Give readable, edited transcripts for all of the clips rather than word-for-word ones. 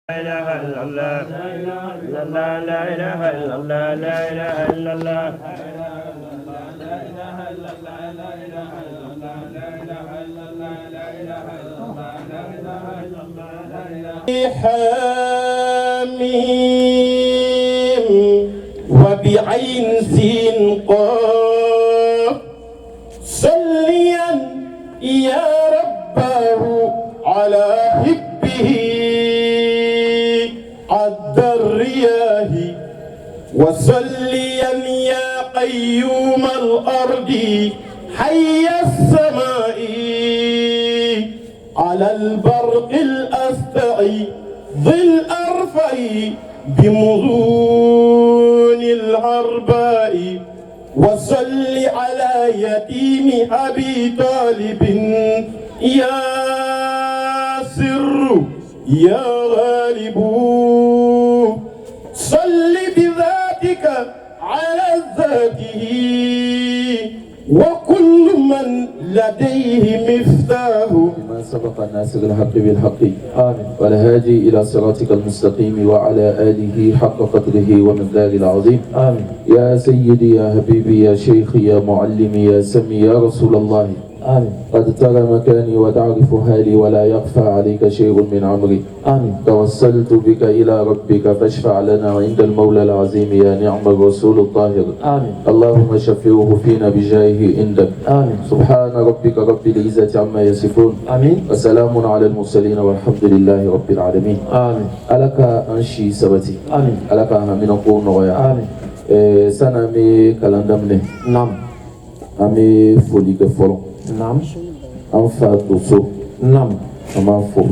لا إله إلا الله لا إله إلا الله لا إله إلا الله حميم وبعين سين قاف صليا يا ربه على حبه عد الرياح وصليا يا قيوم الأرض حي السماء على البرق الأسطع ذي الأرفع بمضون العرباء وصل على يتيم أبي طالب يا سر يا غالب صل بذاتك على ذاته وكل من لديه مفتاح ما سبق الناس بالحق بالحق آمين والهادي إلى صراطك المستقيم وعلى آله حق قدره ومقداره العظيم آمين يا سيدي يا حبيبي يا شيخي يا معلمي يا سمي يا رسول الله آمين قد ترى مكاني وتعرف حالي ولا يخفى عليك شيء من أمري آمين توسلت بك إلى ربك فاشفع لنا عند المولى العظيم يا نعم الرسول الطاهر آمين اللهم شفعه فينا بجاهه عندك آمين سبحان ربك رب العزة عما يصفون آمين وسلام على المرسلين والحمد لله رب العالمين آمين ألك أنشي سبتي آمين ألك من أقول نغيا آمين سنة مي كالندمني نعم أمي فوليك فولو Naam. Anfa doso. Naam. Amanfo.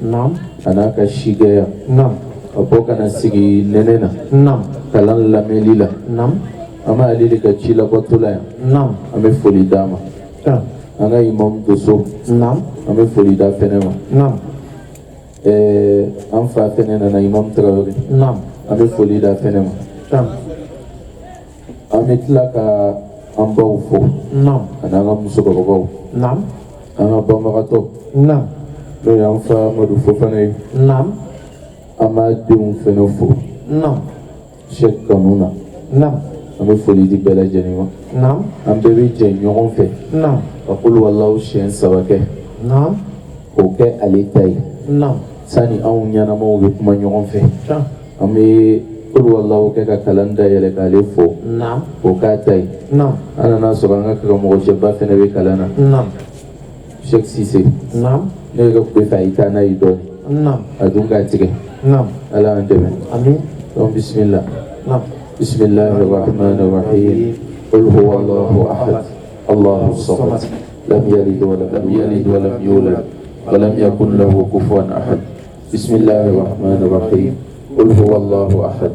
Naam. Anaka shigeya. Naam. Aboka na sigi nenena. Naam. Kalan lamelila. Naam. Ama alili kachila kotula ya. Naam. Ame foli dama. Naam. Anga imam doso. Naam. Ame foli da fenema. Naam. Anfa fenena na imam Traoré. Naam. Ame foli da fenema. Naam. Ame tilaka ambaw fo naam ananga musoko naam anga bamarato naam do yang fa modu fo fane naam amadum fenofo naam Cheikh Kanuna naam ame foli di bela jenima naam ambe bi je nyogon fe naam aqul wallahu shen sabake naam oke alitai naam sani awu nyana mo be kuma nyogon fe ame قل والله كذا كلامدا يلك عليه نعم وكاتاي نعم أنا ناس وعنا كموجبة في نبي كلامنا نعم شيخ سيسي نعم نيجا بفايتنا يدوني نعم أدون كاتيك نعم الله أنتبه آمين بسم الله نعم بسم الله الرحمن الرحيم قل هو الله أحد الله الصمد لم يلد ولم يولد ولم يكن له كفوا أحد بسم الله الرحمن الرحيم قل هو الله أحد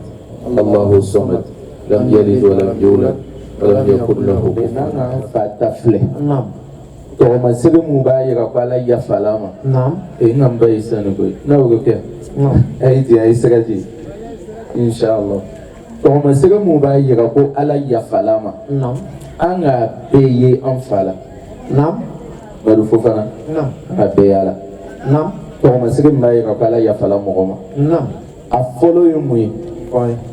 الله الصمد لم يلد ولم يولد ولم يكن له كفوا أحد فتفله نعم توما سر مبايرة قال يا فلاما نعم إنهم بيسانكوي نوغوكي نعم أيدي أي سرتي إن شاء الله توما سر مبايرة قال يا فلاما نعم أنا بيي أنفلا نعم بدو فوفنا نعم أبيالا نعم توما سر مبايرة قال يا فلاما غما نعم afolo yumui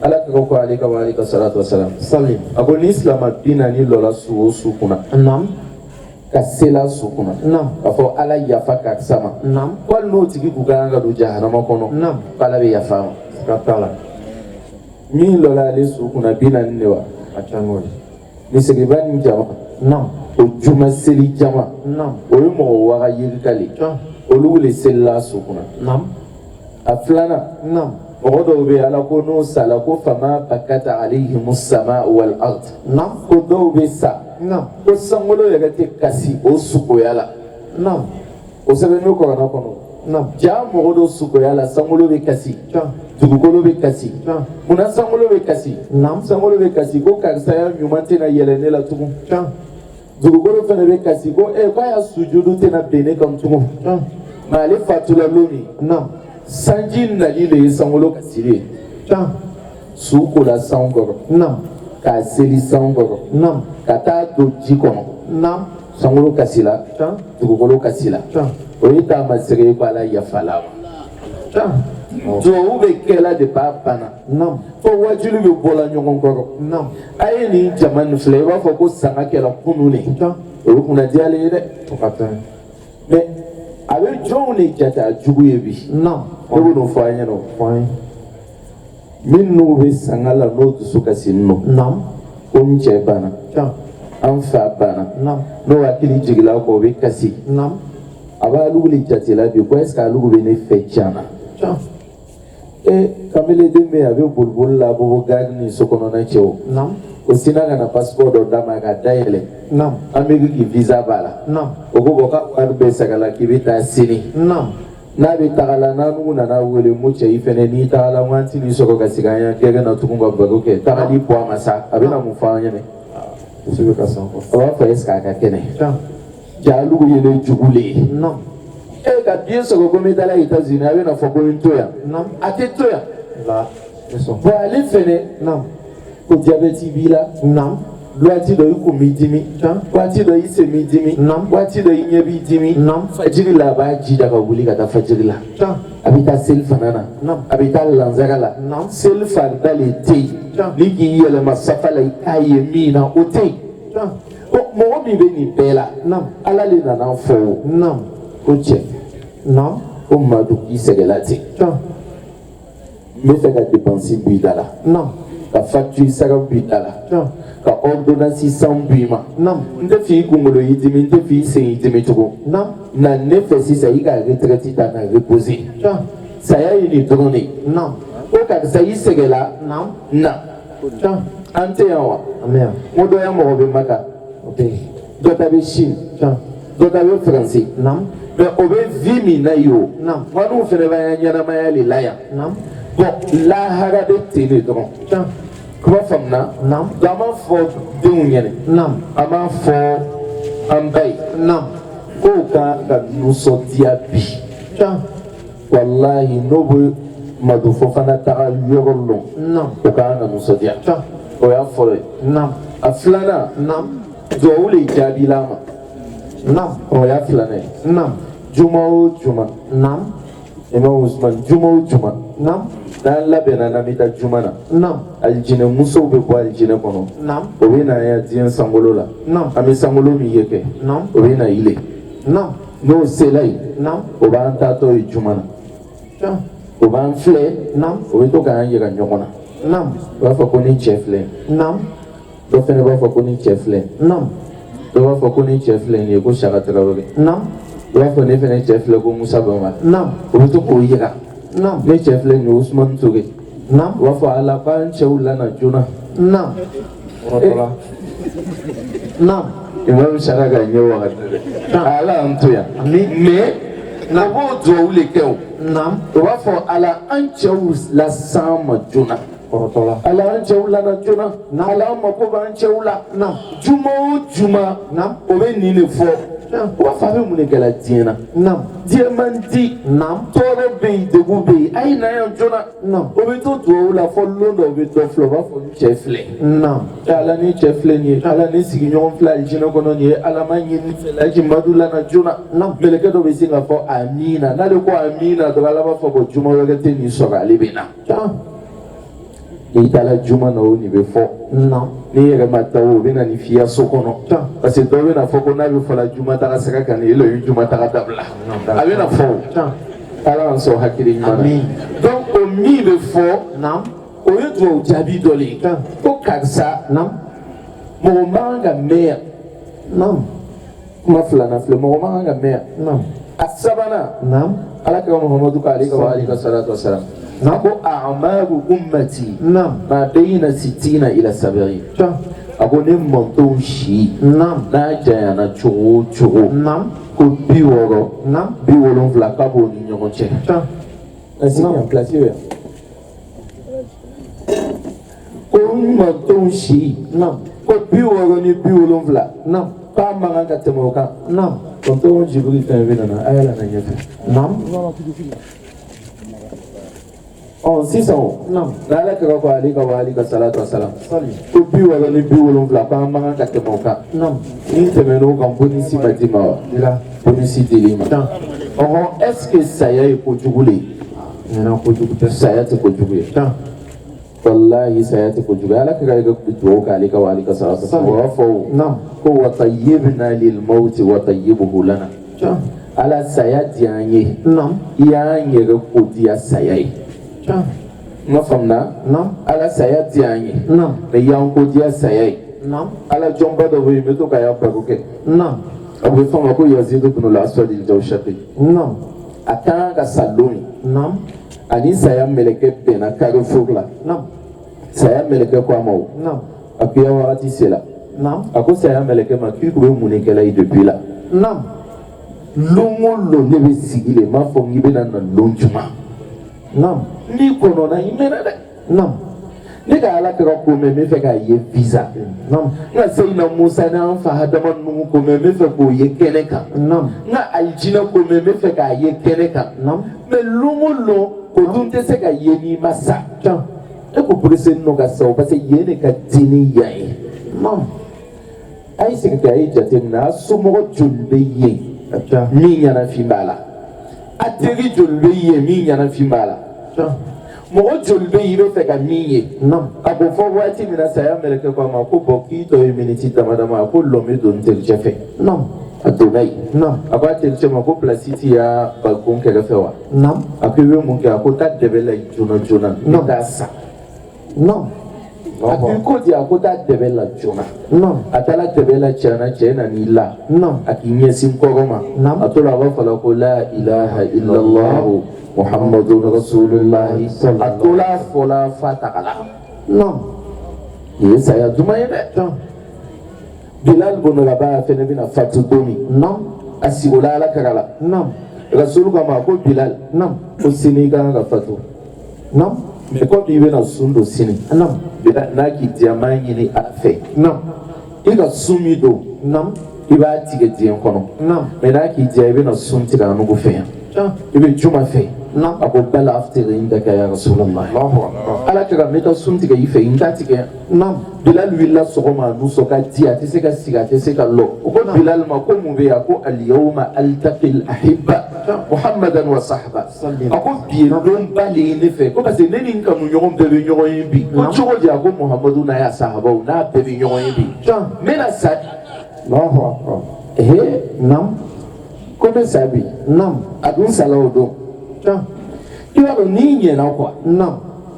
ala kako alika wa alika salatu wassalam salim ako ni islam dina ni lola su kuna nam kasela su kuna nam afo ala yafa ka sama nam wal no tigi kuganga do jahannama kono nam kala be yafa katala ni lola le su kuna bina ni wa achango ni segibani jama nam o juma seli jama nam o mo wa yirkali o lule sella su kuna nam aflana nam وغدوا على كونو سالكو فما بكت عليهم السماء والارض نعم غدوا بسا نعم وسمولو يغتي كاسي او سوكو يالا نعم وسبنو كونا كونو نعم جام غدو سوكو يالا سمولو بكاسي دغولو بكاسي منا سمولو بكاسي نعم سمولو بكاسي كو كارسايا نيومانتينا يلنيلا توكو دغولو فنا بكاسي كو بايا سجودو تنا بيني كم توكو مالي فاتولا لوني نعم sanjin nalile sangolo kasire suko la sangoro nam ka seli sangoro nam kata do jikono nam sangolo kasila dugukolo kasila o yi taama sɛgɛ ko ala yafala duwawu bɛ kɛla de b'a banna fo wajulu bɛ bɔla ɲɔgɔn kɔrɔ a ye nin jama nin filɛ i b'a fɔ ko sanga kɛra kunun de o ye kunnadiyalen ye dɛ mais a bɛ jɔnw de jate a jugu ye bi ne bɛ n'o fɔ an ɲɛna minnu bɛ sanga la n'o dusu kasi nɔ ko n cɛ banna an fa banna n'o hakili jigila kɔ o bɛ kasi a b'a lugu jatela bi ko est-ce que a lugu bɛ ne fɛ tiɲana kamileden bɛ yen a bɛ boliboli la a bɔ bɔ gari ni sokɔnɔna cɛw o sina ka na passeport dɔ d'a ma ka dayɛlɛ an bɛ k'i visa b'a la o ko bɔ k'a wari bɛɛ sagala k'i bɛ taa sini n'a bɛ tagala n'a nugu nana wele mu cɛ i fɛnɛ n'i tagala n tɛ n'i sɔrɔ ka sigi an ya kɛ na tugun ka baro kɛ tagali bɔ a ma sa a bɛna mun fɔ an ɲɛna a b'a fɔ est-ce que a ka kɛnɛ ja lugu ye ne jugulen ye ka biɲɛ sɔrɔ ko n bɛ taa États-Unis a bɛna fɔ ko n to yan a tɛ to yan bon ale fɛnɛ ko diabète b'i la waati dɔ i kun b'i dimi waati dɔ i sen b'i dimi waati dɔ i ɲɛ b'i dimi fajiri la a b'a jija ka wuli ka taa fajiri la a bɛ taa seli fana na a bɛ taa lansara la seli farida le tɛ yen ni k'i yɛlɛma safa la i k'a ye min na o tɛ yen mɔgɔ min bɛ nin bɛɛ la ala le nana fɔ ko cɛ ko madu k'i sɛgɛla ten n bɛ fɛ ka dépense bɔ i da la ka facture sara bɔ i da la ka ordonnance san bɔ i ma n tɛ fɛ i kunkolo y'i dimi n tɛ fɛ i sen y'i dimi tugun na ne fɛ sisan i ka retraite ta ka reposer saya ye nin dɔrɔn de ye ko karisa i sɛgɛla na an tɛ yan wa n ko dɔ ya mɔgɔ bɛ Maka dɔ ta bɛ Chine dɔ ta bɛ France mais o bɛ vie min na yen o n'u fana b'an ka ɲɛnamaya de la yan bon lahara bɛ ten de dɔrɔn kuma faamuna donc an b'a fɔ denw ɲɛna an b'a fɔ an ba ye k'o ka nisɔndiya bi walahi n'o bɛ madufɔ fana taga yɔrɔ lɔn o ka kan ka nisɔndiya o y'a fɔlɔ ye a filanan duwawu le jaabila ma o y'a filanan ye juma o juma Imam Usman juma o juma n'an labɛnna n'an bɛ taa juma na alijinɛ musow bɛ bɔ alijinɛ kɔnɔ o bɛ na yan diɲɛ sankolo la an bɛ sankolo min ye kɛ o bɛ na yile n'o sela yen o b'an taatɔ ye juma na o b'an filɛ o bɛ to k'an yɛrɛ ɲɔgɔn na o b'a fɔ ko ni cɛ filɛ dɔ fɛnɛ b'a fɔ ko ni cɛ filɛ dɔ b'a fɔ ko ni cɛ filɛ nin ye ko Saka Tarawele i b'a fɔ ne fɛnɛ cɛ filɛ ko Musa Bama o bɛ to k'o yira ne cɛ filɛ nin ye Usmani Toure o b'a fɔ ala k'an cɛw lana joona Imam Saka ka ɲɛ wagati dɛ ala y'an to yan mais o b'o duwawu le kɛ o b'a fɔ ala an cɛw las'an ma joona ala an cɛw lana joona ala an mako b'an cɛw la juma o juma o bɛ nin de fɔ o b'a fɔ a bɛ mun de kɛla diɲɛ na diɲɛ man di tɔɔrɔ bɛ yen degun bɛ yen a ye na yan joona o bɛ to duwawu la fɔ lon dɔ o bɛ dɔ filɛ o b'a fɔ n cɛ filɛ ala ni cɛ filɛ nin ye ala ni sigiɲɔgɔn filɛ alijinɛ kɔnɔ nin ye ala ma ɲini fɛ laji madu lana joona mɛlɛkɛ dɔ bɛ se k'a fɔ amina n'ale ko amina dɔrɔn ala b'a fɔ ko juma wɛrɛ tɛ nin sɔrɔ ale bɛ na n'i taara juma na o nin bɛ fɔ n'i yɛrɛ ma taa o bɛ na nin f'i ya so kɔnɔ parce que dɔw bɛ na fɔ ko n'a bɛ fɔla juma taga sira kan e la o ye juma taga dabila a bɛ na fɔ o ala y'an sɔn hakili ɲuman na donc o min bɛ fɔ o ye duwawu jaabi dɔ le ye ko karisa mɔgɔ man kan ka mɛn yan kuma filanan filɛ mɔgɔ man kan ka mɛn yan a sabanan ala kira Muhamadu k'ale ka wa ale ka salatu wa salam ko a'maru ummati ma bayna 60 ila 70 a ko ne mɔntɔw si n'a janyana cogo o cogo ko 60 70 k'a b'o ni ɲɔgɔn cɛ est-ce que place bɛ yan ko n mɔntɔw si ko 60 ni 70 k'a man kan ka tɛmɛ o kan tonton Jibiri fɛn bɛ nana a yɛlɛna ɲɛfɛ sisan n'ala kira ko ale ka wa ale ka salatu wa salam ko 60 ni 70 ko an man kan ka tɛmɛ o kan ni tɛmɛn'o kan bonisi ma di ma wa bonisi dili ma est-ce que saya ye kojugu le ye saya tɛ kojugu ye wallahi saya tɛ kojugu ye ala ka dugawu k'ale ka wa ale ka sara o b'a fɔ ko wa tayyibna lil mauti wa tayyibuhu lana ala saya di an ye i y'an yɛrɛ ko diya saya ye n ka faamuna ala saya di an ye mais i y'an ko diya saya ye ala jɔnba dɔ bɛ yen n bɛ to ka y'a baro kɛ a bɛ fɔ a ma ko yazidu ibn al-aswad al-jawshaqi a kan ka sa don min ani saya mɛlɛkɛ bɛnna carrefour la saya mɛlɛkɛ ko a ma o a ko ya wagati sera a ko saya mɛlɛkɛ ma k'i tun bɛ mun de kɛla ye depuis la lon o lon ne bɛ sigi le m'a fɔ k'i bɛna na lon juma n'i kɔnɔna i mɛnna dɛ ne ka ala kɛra ko mɛn n bɛ fɛ k'a ye visa n ka seyina musa n'an fa hadama ninnu ko mɛn n bɛ fɛ k'o ye kɛnɛ kan n ka alijinɛ ko mɛn n bɛ fɛ k'a ye kɛnɛ kan mais lon o lon o dun tɛ se ka ye n'i ma sa e ko perese ninnu ka sa o parce que yen de ka di ni yan ye a ye segin kɛ a ye jateminɛ a somɔgɔ joli bɛ yen min ɲɛnafin b'a la a teri joli bɛ yen min ɲɛnafin b'a la mɔgɔ joli bɛ yen i bɛ fɛ ka min ye a ko fɔ waati min na saya mɛlɛkɛ ko a ma ko bɔn k'i tɔ ye miniti dama dama a ko lɔn bɛ don n tericɛ fɛ a donna yen a ko a tericɛ ma ko pilasi t'i y'a balcon kɛrɛfɛ wa a ko i bɛ mun kɛ a ko taa dɛbɛ la joona joona n bɛ taa sa a ko i ko di a ko taa dɛbɛ la joona a taara dɛbɛ la tiɲɛna cɛ nan'i la a k'i ɲɛsin kɔrɔ ma a tora a b'a fɔ la ko la ilaha illallah muhammadun rasulullah a tora fɔla fa tagala nin ye saya duman ye dɛ bilal bin rabah fɛnɛ bɛna fatu don min a sigola ala kira la rasulu k'a ma ko bilal ko sini i ka kan ka fatu mais comme i bɛna sun don sini bilal n'a k'i diya n b'a ɲini ala fɛ i ka sun min don i b'a tigɛ diɲɛ kɔnɔ mais n'a k'i diya i bɛna sun tigɛ a nugu fɛ yan i bɛ juma fɛ a ko bala aftiri indaka ya rasulallah ala kira n bɛ taa sun tigɛ i fɛ n t'a tigɛ yan bilal wulila sɔgɔma a nunsɔ ka di a tɛ se ka sigi a tɛ se ka lɔ o ko bilal ma ko mun bɛ yen a ko aliyawma altaqil ahibba muhammadan wa sahba a ko bi ye don ba le ye ne fɛ ko parce que ne ni n kanuɲɔgɔn bɛɛ bɛ ɲɔgɔn ye bi ko cogo di a ko muhammadu n'a y'a sahabaw n'a bɛɛ bɛ ɲɔgɔn ye bi n bɛna sa ko ne sa bi a dun sala o don i b'a dɔn n'i ɲɛna quoi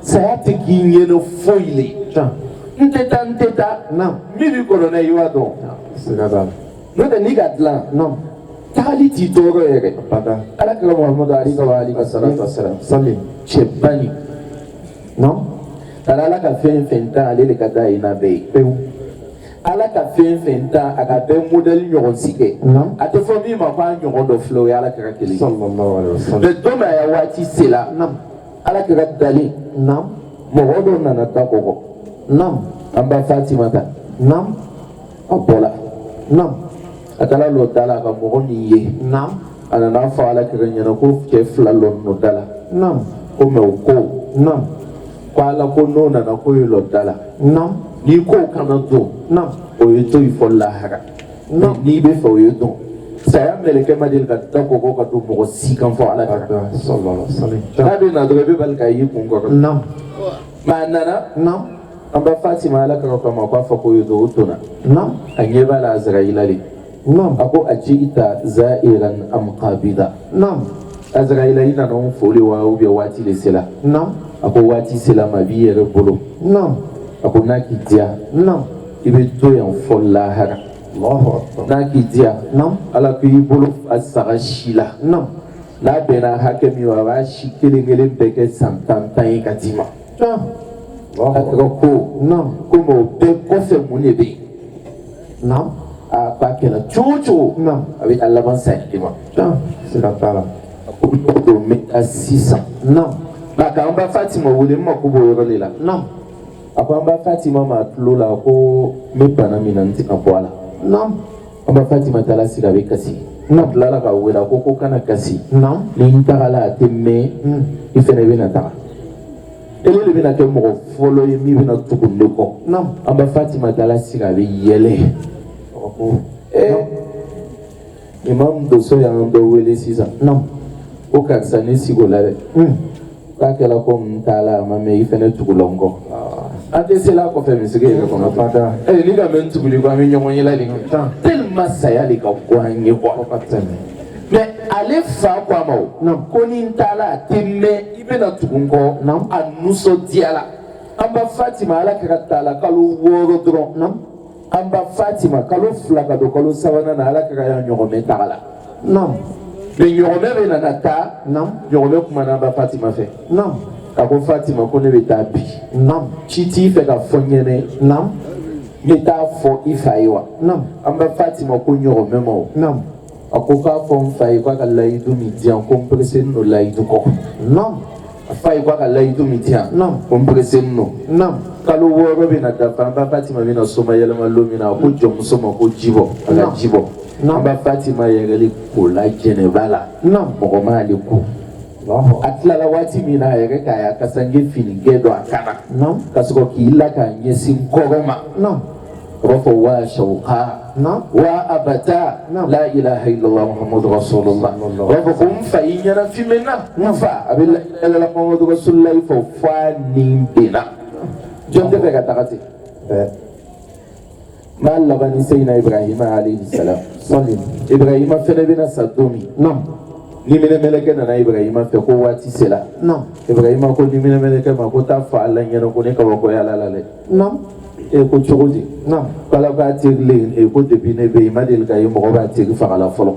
saya tɛ k'i ɲɛna foyi le n tɛ taa min b'i kɔnɔ n'a ye i b'a dɔn n'o tɛ n'i ka dilan tagali t'i tɔɔrɔ yɛrɛ ala kira muhamadu alayhi wa salatu wa salam cɛ bani kana ala ka fɛn fɛn tan ale de ka d'a ye n'a bɛɛ ye ala ka fɛn fɛn tan a ka bɛɛ modèle ɲɔgɔn si kɛ a tɛ fɔ min ma ko a ɲɔgɔn dɔ filɛ o ye ala kira kelen mais don min a ya waati sera ala kira dalen mɔgɔ dɔ nana da kɔkɔ an ba fatimata a bɔra a taara lɔ da la ka mɔgɔ min ye a nana fɔ ala kira ɲɛna ko cɛ fila lɔ nɔ da la ko mais o ko ala ko n'o nana ko ye lɔ da la n'i ko kana don o ye to i fɔ lahara n'i bɛ fɛ o ye don saya mɛlɛkɛ ma deli ka da kɔkɔ ka don mɔgɔ si kan fɔ ala kira n'a bɛ na dɔrɔn i bɛ bali ka y'i kun kɔrɔ mais a nana an ba fatima ala kira kama k'a fɔ k'o ye don o donna a ɲɛ b'a la azarayila de a ko a ji'ita za'iran am qabida azarayila i nana n foli wa ou bien waati de sera a ko waati sera ma b'i yɛrɛ bolo a ko n'a k'i diya i bɛ to yan fɔ lahara n'a k'i diya ala k'i bolo a saga si la n'a bɛnna hakɛ min ma a b'a si kelen kelen bɛɛ kɛ san 10 ye ka d'i ma a kɛra ko komi o bɛɛ kɔfɛ mun de bɛ yen a k'a kɛra cogo o cogo a bɛ taa laban saya de ma a ko n'o don n bɛ taa sisan nka k'an ba fatima wele n mako b'o yɔrɔ de la a ko an ba fatima ma tulo la ko n bɛ bana min na n tɛ ka bɔ a la an ba fatima taara sigi a bɛ kasi a tilala ka wele a ko kana kasi ni n tagala a tɛ mɛn i fɛnɛ bɛna taga ele de bɛna kɛ mɔgɔ fɔlɔ ye min bɛna tugu ne kɔ an ba fatima taara sigi a bɛ yɛlɛ a ko imam doso y'an dɔ wele sisan ko karisa ne sigi o la dɛ k'a kɛla ko n t'a la a ma mɛn i fɛnɛ tugula n kɔ an tɛ se la kɔfɛ misiri yɛrɛ kɔnɔ ni ka mɛn tuguli ko an bɛ ɲɔgɔn yɛlɛ de kɛ tellement saya de ka go an ye quoi mais ale fa ko a ma o ko ni n t'a la a tɛ mɛn i bɛna tugu n kɔ a nisɔndiyala an ba Fatima ala kɛra t'a la kalo 6 dɔrɔn an ba Fatima kalo 2 ka don kalo 3nan na ala kɛra ya ɲɔgɔnmɛ taga la mais ɲɔgɔnmɛ bɛ nana taa ɲɔgɔnmɛ kumana an ba Fatima fɛ a ko Fatima ko ne bɛ taa bi ci t'i fɛ ka fɔ n ɲɛnɛ n bɛ taa fɔ i fa ye wa an ba Fatima ko ɲɔgɔnmɛ ma o a ko k'a fɔ n fa ye k'a ka layidu min di yan ko n pereseni don layidu kɔ a fa ye k'a ka layidu min di yan ko n pereseni don kalo 6 bɛ na dafa an ba Fatima bɛ na soma yɛlɛma don min na a ko jɔnmuso ma ko ji bɔ a ka ji bɔ an ba Fatima yɛrɛli ko la jɛnɛba la mɔgɔ m'ale ko a tilala waati min na a yɛrɛ k'a y'a kasange finigɛ don a kana ka sɔrɔ k'i la k'a ɲɛsin kɔrɔ ma a b'a fɔ wa shawqa wa abata la ilaha illallah muhammadu rasulullah a b'a fɔ ko n fa i ɲɛnafin na n fa a bɛ la ilaha illallah muhammadu rasulullah fɔ fo a nin benna jɔn tɛ fɛ ka taga ten ma laban ni Seydina Ibrahima alayhi salam Ibrahima fɛnɛ bɛna sa don min ni minɛmɛlɛkɛ nana Ibrahima fɛ ko waati sera Ibrahima ko ni minɛmɛlɛkɛ ma ko taa fɔ Ala ɲɛna ko ne kabako Ala la dɛ ko cogo di Ala b'a terilen ko depuis ne bɛ yen ma deli ka ye mɔgɔ b'a teri faga la fɔlɔ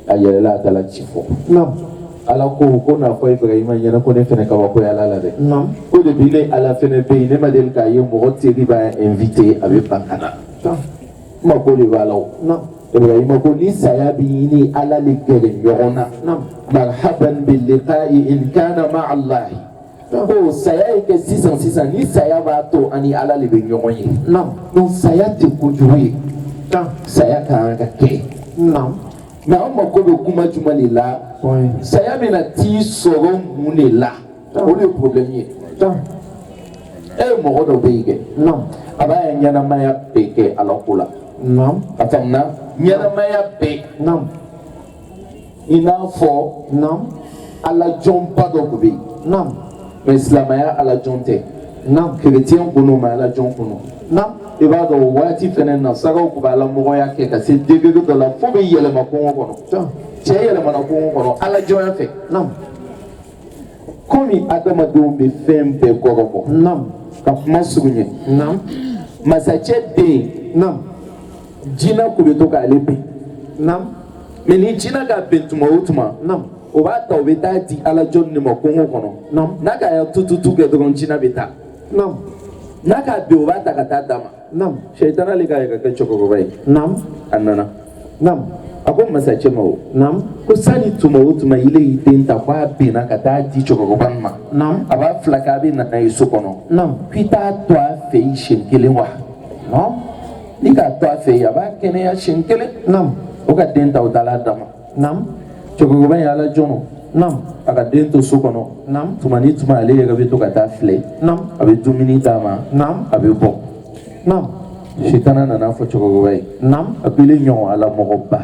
a yɛlɛla a taara ci fɔ Ala ko n'a fɔ Ibrahima ɲɛna ko ne fɛnɛ kabako Ala la dɛ ko depuis ne Ala fɛnɛ bɛ yen ne ma deli ka ye mɔgɔ teri b'a invité a bɛ ban ka na ma ko de b'a la o Ibrahima ko ni saya bɛ ɲini Ala le gɛrɛ ɲɔgɔn na marhaban bil liqa'i in kana ma'a Allah ko saya ye kɛ sisan ni saya b'a to ani Ala le bɛ ɲɔgɔn ye donc saya tɛ kojugu ye saya kan ka kɛ mais an mako bɛ kuma jumɛn de la saya bɛna t'i sɔrɔ mun de la o de ye problème ye mɔgɔ dɔ bɛ yen kɛ a b'a ye ɲɛnamaya bɛɛ kɛ Ala ko la a faamuya ɲɛnamaya bɛɛ i n'a fɔ Ala jɔnba dɔ tun bɛ yen mais silamɛya Ala jɔn tɛ chrétien kɔnɔ mais Ala jɔn kɔnɔ i b'a dɔn o waati fɛnɛ nasaraw tun bɛ Ala mɔgɔya kɛ ka se degré dɔ la fo bɛ yɛlɛma kɔngɔ kɔnɔ cɛ yɛlɛmana kɔngɔ kɔnɔ Ala jɔnya fɛ komi adamadenw bɛ fɛn bɛɛ kɔrɔbɔ ka kuma surunya masakɛ den jinɛ kun bɛ to k'ale ben mais ni jinɛ ka ben tuma o tuma o b'a ta o bɛ taa di Ala jɔn de ma kɔngɔ kɔnɔ n'a ka ya tututu kɛ dɔrɔn jinɛ bɛ taa n'a ka ben o b'a ta ka taa d'a ma sɛitana le ka yɛrɛ kɛ cɛkɔrɔba ye a nana a ko masakɛ ma o ko sani tuma o tuma ile y'i den ta ko a benna ka taa di cɛkɔrɔba ma a b'a fila k'a bɛ nana ye so kɔnɔ k'i t'a to a fɛ yen siɲɛ kelen wa ni k'a to a fɛ yen a b'a kɛnɛya siɲɛ kelen o ka den ta o dala d'a ma cɛkɔrɔba in Ala jɔn a ka den to so kɔnɔ tuma ni tuma ale yɛrɛ bɛ to ka taa filɛ a bɛ dumuni d'a ma a bɛ bɔ sitana nana fɔ cɛkɔrɔba ye a ko ile ɲɔgɔn Ala mɔgɔba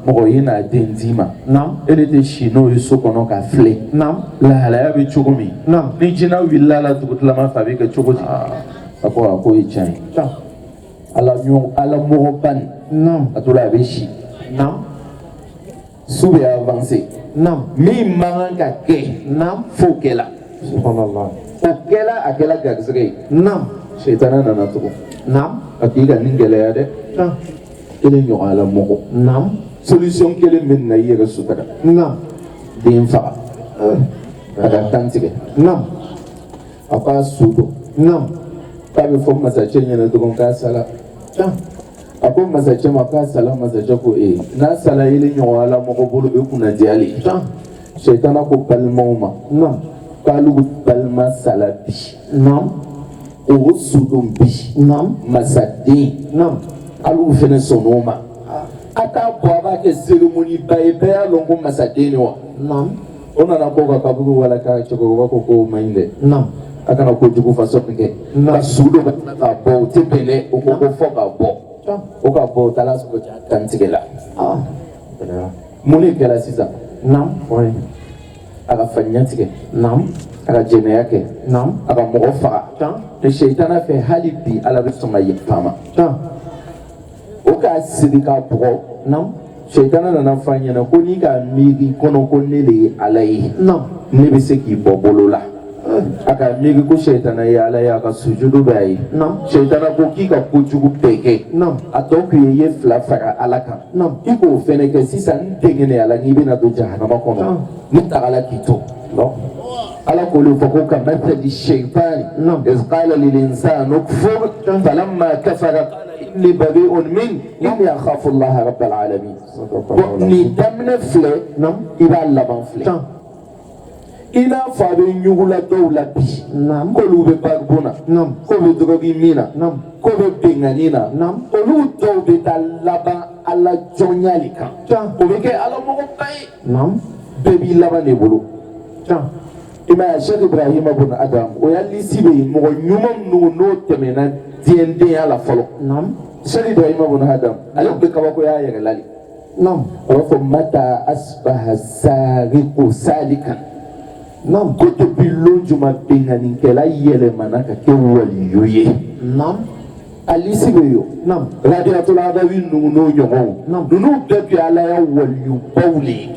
mɔgɔ ye n'a den d'i ma e de tɛ si n'o ye so kɔnɔ ka filɛ lahalaya bɛ cogo min ni jinɛ wulila la dugutilama fɛ a bɛ kɛ cogo di a ko o ye tiɲɛ ye Ala mɔgɔba nin a tora a bɛ si su bɛ avancer min man kan ka kɛ f'o kɛla o kɛla a kɛla garisɛgɛ ye sitana nana tugun a k'i ka nin gɛlɛya dɛ kelen ɲɔgɔn Ala mɔgɔ solution kelen bɛ na i yɛrɛ sutura den faga a ka kan tigɛ a k'a su dɔn k'a bɛ fɔ masakɛ ɲɛna dɔrɔn k'a sala a ko masakɛ ma k'a sala masakɛ ko n'a sala ile ɲɔgɔn Ala mɔgɔ bolo bɛ kunnadiyali sitana ko balimaw ma k'alu balima sala bi o sudon bi masaden alu fɛnɛ sɔnn'o ma a t'a bɔ a b'a kɛ cérémonie ba ye bɛɛ y'a lɔn ko masaden ni wa o nana ko ka kaburu wala k'a cɛkɔrɔba ko k'o man ɲi dɛ a kana kojugu façon min kɛ ka su dɔ ka bɔ o tɛ bɛn dɛ o ko ko fɔ ka bɔ o ka bɔ o taara sɔrɔ kantigɛ la mun de kɛra sisan aga fanyantike nam aga jeneyake nam aga mogofa de shaytana fe halibi ala bisoma yefama o ka sidika bugo nam shaytana na fanya na ko ni ga migi kono ko nele alai nam ne be se ki bobolola aka migi ko shaytana ya ala ya ka sujudu bai nam shaytana ko ki ka kujugu peke nam atoku ye fla fara alaka nam iko fene ke sisa ndengene ala ni bina do jahannama kono mutagala kito no ala ko lu fako ka mathali shaytan iz qala lil insani kfur falamma kafara inni bari'un min inni akhafu Allah rabbal alamin ni damne fle nam iba laban fle ina fabe nyugula dawla bi nam ko lu be bagbona nam ko be drogi mina nam ko be benganina nam ko lu dawbe dalaba ala jonyalika ko be ke ala mo ko tay nam bebi laban ne bolo ima Sheikh Ibrahim ibn Adam o yalli sibe mo nyumam no temena diende ala folo nam Sheikh Ibrahim ibn Adam ayo be kabako ya yere lali nam wa mata asbaha sariqu salikan nam ko to bilonju ma bingani kala yele manaka ke waliyoye nam ali sibe yo nam radiatul adawi no nyomo nam no be ala ya waliyu bawli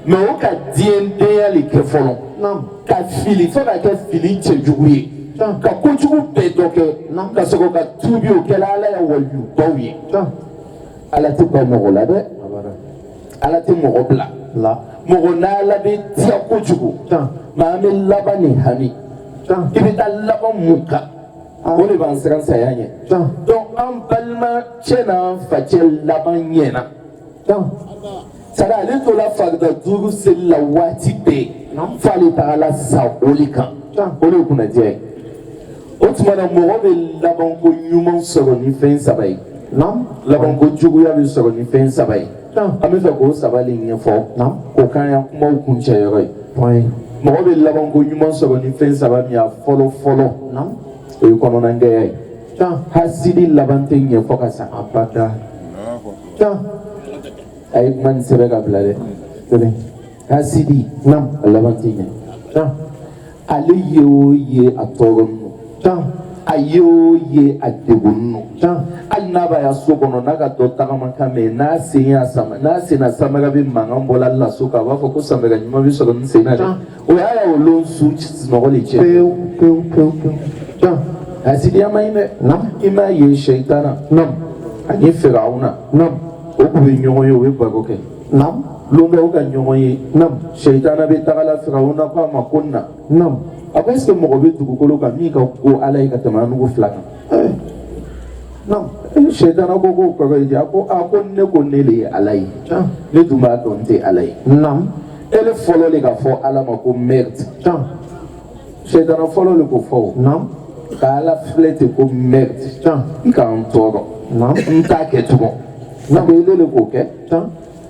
mais on ka diende ali ke folo nam ka fili fo ka ke fili chejuguye ka kojugu be doke nam ka soko ka tubi o kala ala ya waliyu bawye ala ti ba mo la de ala ti mo bla la mo na la be ti kojugu ma me labani hani ibita laban muka o le ban siran sayanye donc an balma chena facel laban yena sada ale to la fagda duru sel la wati be fali taala sa olika ole kuna je o tumana mo be laban ko nyuma soro ni fen sabai nam laban ko jugu ya be soro ni fen sabai ame fe ko sabali ni fo nam ko kan ya kuma kun che yoro mo be laban ko nyuma soro ni fen sabai ya follow nam e ko non ngai hasidi laban te ni fo ka sa apata ay man sebe ka blade hasidi nam laban te ni aliyo ye atoron ayo ye adebunno annaba ya sokono naga to tagama kame na sinya sama na sina sama ga bi mangambola la soka ba ko samega nyuma bi so nsena o ya o lo su no le che hasidi amaine nam ima ye shaytana nam ani firauna nam o ku bi nyongo yo we bagoke nam lunga o ga nyongo ye nam shaytana bi tagala firauna kwa makunna nam après ce que mo be du ko ka mi ka ko alay ka tamanu go flaka non shaytana go go ko ga ko ne ko ne le alay le duma donte alay nam ele folo le ga fo ala ma ko merde shaytana folo le ko fo nam ka ala flete ko merde ka antoro nam nta ke tugo na be le ko ke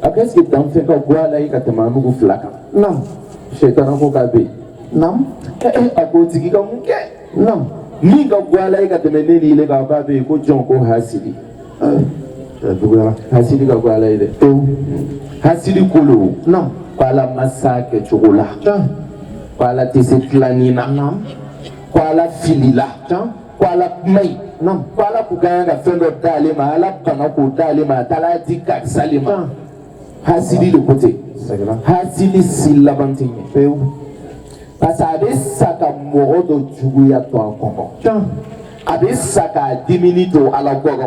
après ce que dans fait ka go alay ka tamanu go flaka nam shaytana ko ka be nam akotiki ka munke nam ni ka gwala ka temene ni le ka ba be ko jon ko hasidi hasidi ka gwala ile hasidi kolo nam pala masake chokola pala tisetlanina nam pala filila pala mai nam pala kuganga fendo dale ma ala kana ko dale ma tala dika salima hasidi le côté hasidi silabantinye peu parce que avec ça ka moro do jugu ya to akoko avec ça ka dimini to ala gogo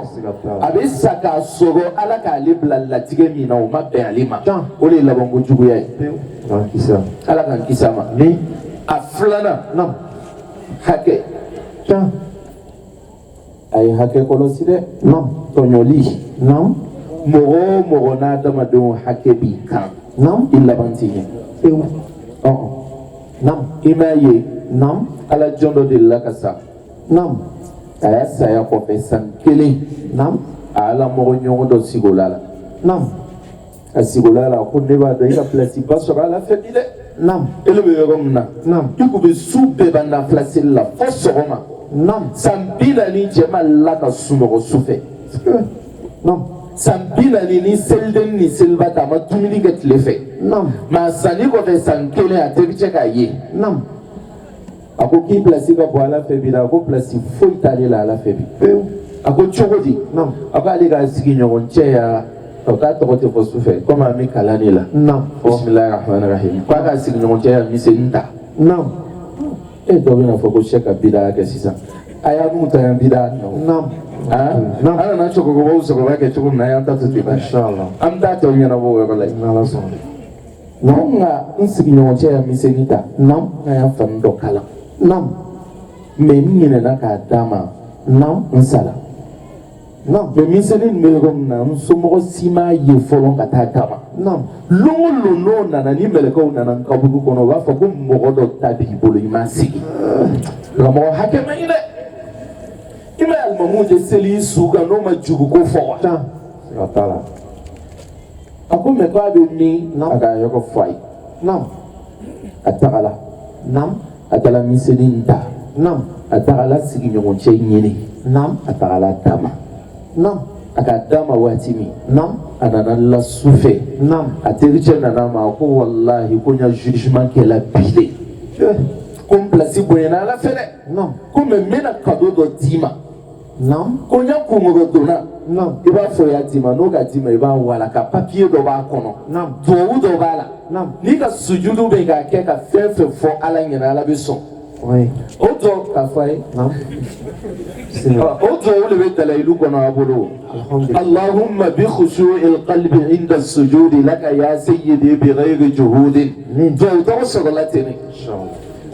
avec ça ka soro ala ka libla la tige mina o mabbe alima o le labongo jugu ya kisa ala kan kisa ma ni aflana nam hake ay hake koloside nam tonyoli nam moro na dama do hake bi kan nam illa bantiye nam imaye nam ala jondo de la kasa nam aya saya ko pesan kele nam ala mo nyongo do sigolala nam asigolala ko neba do ila place ba so ala fedile nam elebe romna nam tuku be sube banda place la fosoma nam sambila ni jema la ka sumo sufe nam Sambila ni selden ni silbata ma tumini ke tlefe. Nam. Ma sani ko fe sankele a tebiche ka ye. Nam. Ako ki plasi ka boala febi da ako plasi foi tali la ala febi. Ako chogodi. Nam. Ako ali ka sigi nyogon cheya. Ka to te fosu fe. Koma mi kalani la. Nam. Bismillahirrahmanirrahim. Kwa ka sigi nyogon cheya mi senta. Nam. E to bina foko sheka bida ke sisa. Aya muta ya bida no. Nam. Nam. Ana na choko ko so ko ke choko na ya ta tu tiba. Inshallah. Am ta to nyana bo ko lai. Nala so. Nga nsigi nyogon cheya mi senita. Nam. Na ya fando kala. Nam. Me nyine na ka dama. Nam. Nsala. Nam. Me miseli merom na nsomo sima ye folon ka ta dama. Nam. Longo no na ni meleko na na kabugu kono ba fa ko mogodo tabi bolo imasi. La mo hakema ile. Ima almamu je seli suga no majugu ko fo. Ta. Atala. Ako me ko abe ni aga yoko fai. Nam. Atala. Nam. Atala miseli nda. Nam. Atala sigi nyongo che nyini. Nam. Atala dama. Nam. Aka dama watimi. Nam. Anana la souffé. Nam. Atériche nana ma ko wallahi ko nya jugement qu'elle a bilé. Comme place boyena la fele. Nam. Comme mena cadeau do dima. Nam. Ko nya ko ngo dona. Nam. Iba fo ya dima no ga dima iba wala ka papier do ba kono. Nam. Do u do bala. Nam. Ni ka sujudu be ga ke ka fefe fo ala nyina ala be so. Oui. Odo ka fay. Nam. Odo le be tala ilu kono abolo. Alhamdulillah. اللهم بخشوع القلب عند السجود لك يا سيدي بغير جهود دو سغلتني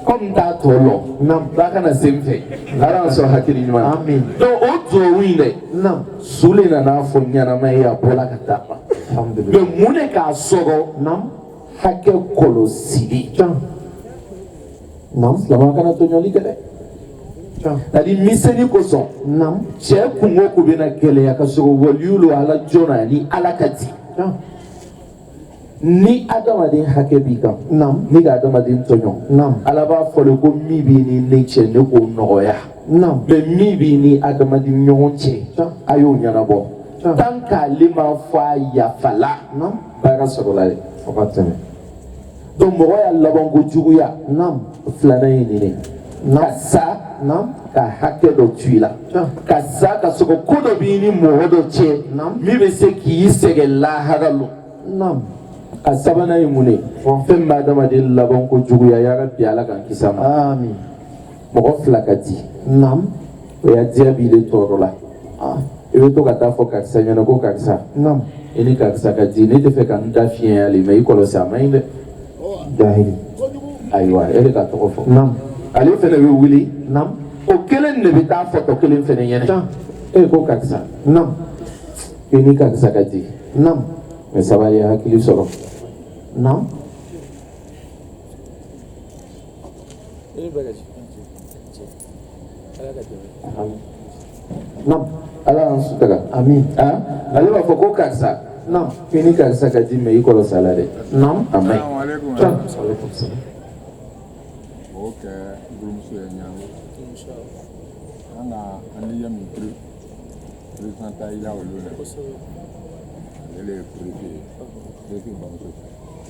comme ta tolo Nam. bakana semfe ara so hakiri nyuma Amin. do odo winde Nam. sulina na fo nyana mai ya bola katama Alhamdulillah. be mune ka sogo Nam. hake kolosidi Ta. Nam. lama kana to nyoli kede Ta. tadi miseni ko son Nam. che kungo ku bena gele ya ka sogo waliulu ala jona ni ala kati Ta. ni adamaden hakɛ b'i kan Nam. ni ka adamaden tɔɲɔ Nam. ala b'a fɔle ko min b'i ni ne cɛ ne k'o nɔgɔya Nam. mɛ min b'i ni adamaden ɲɔgɔn cɛ a y'o ɲɛnabɔ tant qu'ale ma fɔ a yafala Nam. baara sɔrɔla dɛ O ka tɛmɛ. donc mɔgɔ y'a laban ko juguya Nam. filanan ye nin de Nam. ka sa Nam. ka hakɛ dɔ to i la ka sa ka sɔrɔ ko dɔ b'i ni mɔgɔ dɔ cɛ min bɛ se k'i sɛgɛn lahara lo Nam. a sabanan ye mun ye fɛn bɛ adamaden laban ko juguya ya rabbi ala k'an kisi a ma Amin. mɔgɔ fila ka di Nam. o ya diya b'i de tɔɔrɔ la i bɛ to ka taa fɔ karisa ɲɛna ko karisa Nam. i ni karisa ka di ne tɛ fɛ ka n da fiɲɛ ale mɛ i kɔlɔsi a man ɲi dɛ Jahili. ayiwa e de ka tɔgɔ fɔ Nam. ale fɛnɛ bɛ wuli Nam. o kelen de bɛ taa fɔtɔ kelen fɛnɛ ɲɛna e ko karisa Nam. i ni karisa ka di Nam. mɛ sabali ye hakili sɔrɔ Nam. Nam. ala y'an sutura Amin. ale b'a fɔ ko karisa Nam. i ni karisa ka di mɛ i kɔlɔsi a la dɛ Nam. a man ɲi Oke, belum suenya. Karena ani yang mikir, presenta ila ulu ne. Ele privé, privé bangsa.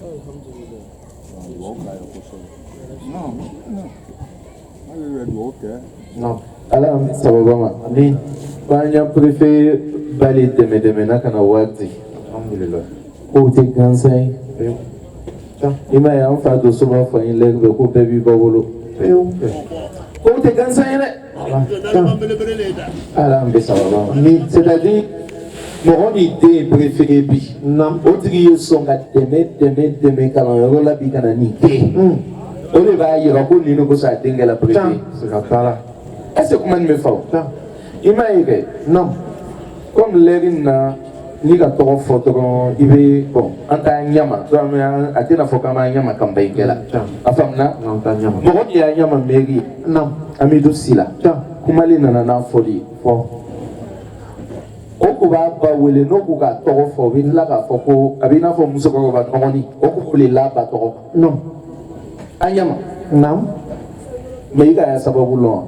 Alhamdulillah. Oke, oke. No, no. Ayo oke. Nam. ala y'an sababa ma Amin. ko an y'an préfet bali dɛmɛ na ka na waati Alhamdulillah. k'o tɛ gansan ye i ma ye an fa doso b'a fɔ an ye lɛri bɛ ko bɛɛ b'i ba bolo k'o tɛ gansan ye dɛ ala an bɛ sababa ma c'est-à-dire mɔgɔ min den ye préféré bi o tigi ye sɔn ka dɛmɛ kalanyɔrɔ la bi ka na nin kɛ o de b'a yira ko nin de ko sa a den kɛla préfet Siga t'a la. est-ce que kuma nin bɛ faamu i m'a ye kɛ Nam. comme lɛri na n'i ka tɔgɔ fɔ dɔrɔn i bɛ bɔn an t'an ɲama a tɛna fɔ k'an b'an ɲama kan bɛɛ kɛla a faamuna Nam ta ɲama. mɔgɔ min y'a ɲama mɛri ye Nam. Amidou Sila kumali nana n'a fɔli ye Fɔ. o ko b'a ba wele n'o k'u ka tɔgɔ fɔ o bɛ tila k'a fɔ ko a bɛ i n'a fɔ musokɔrɔba nɔgɔnin o ko wele la ba tɔgɔ Non. an ɲama Nam. mɛ i ka y'a sababu lɔn wa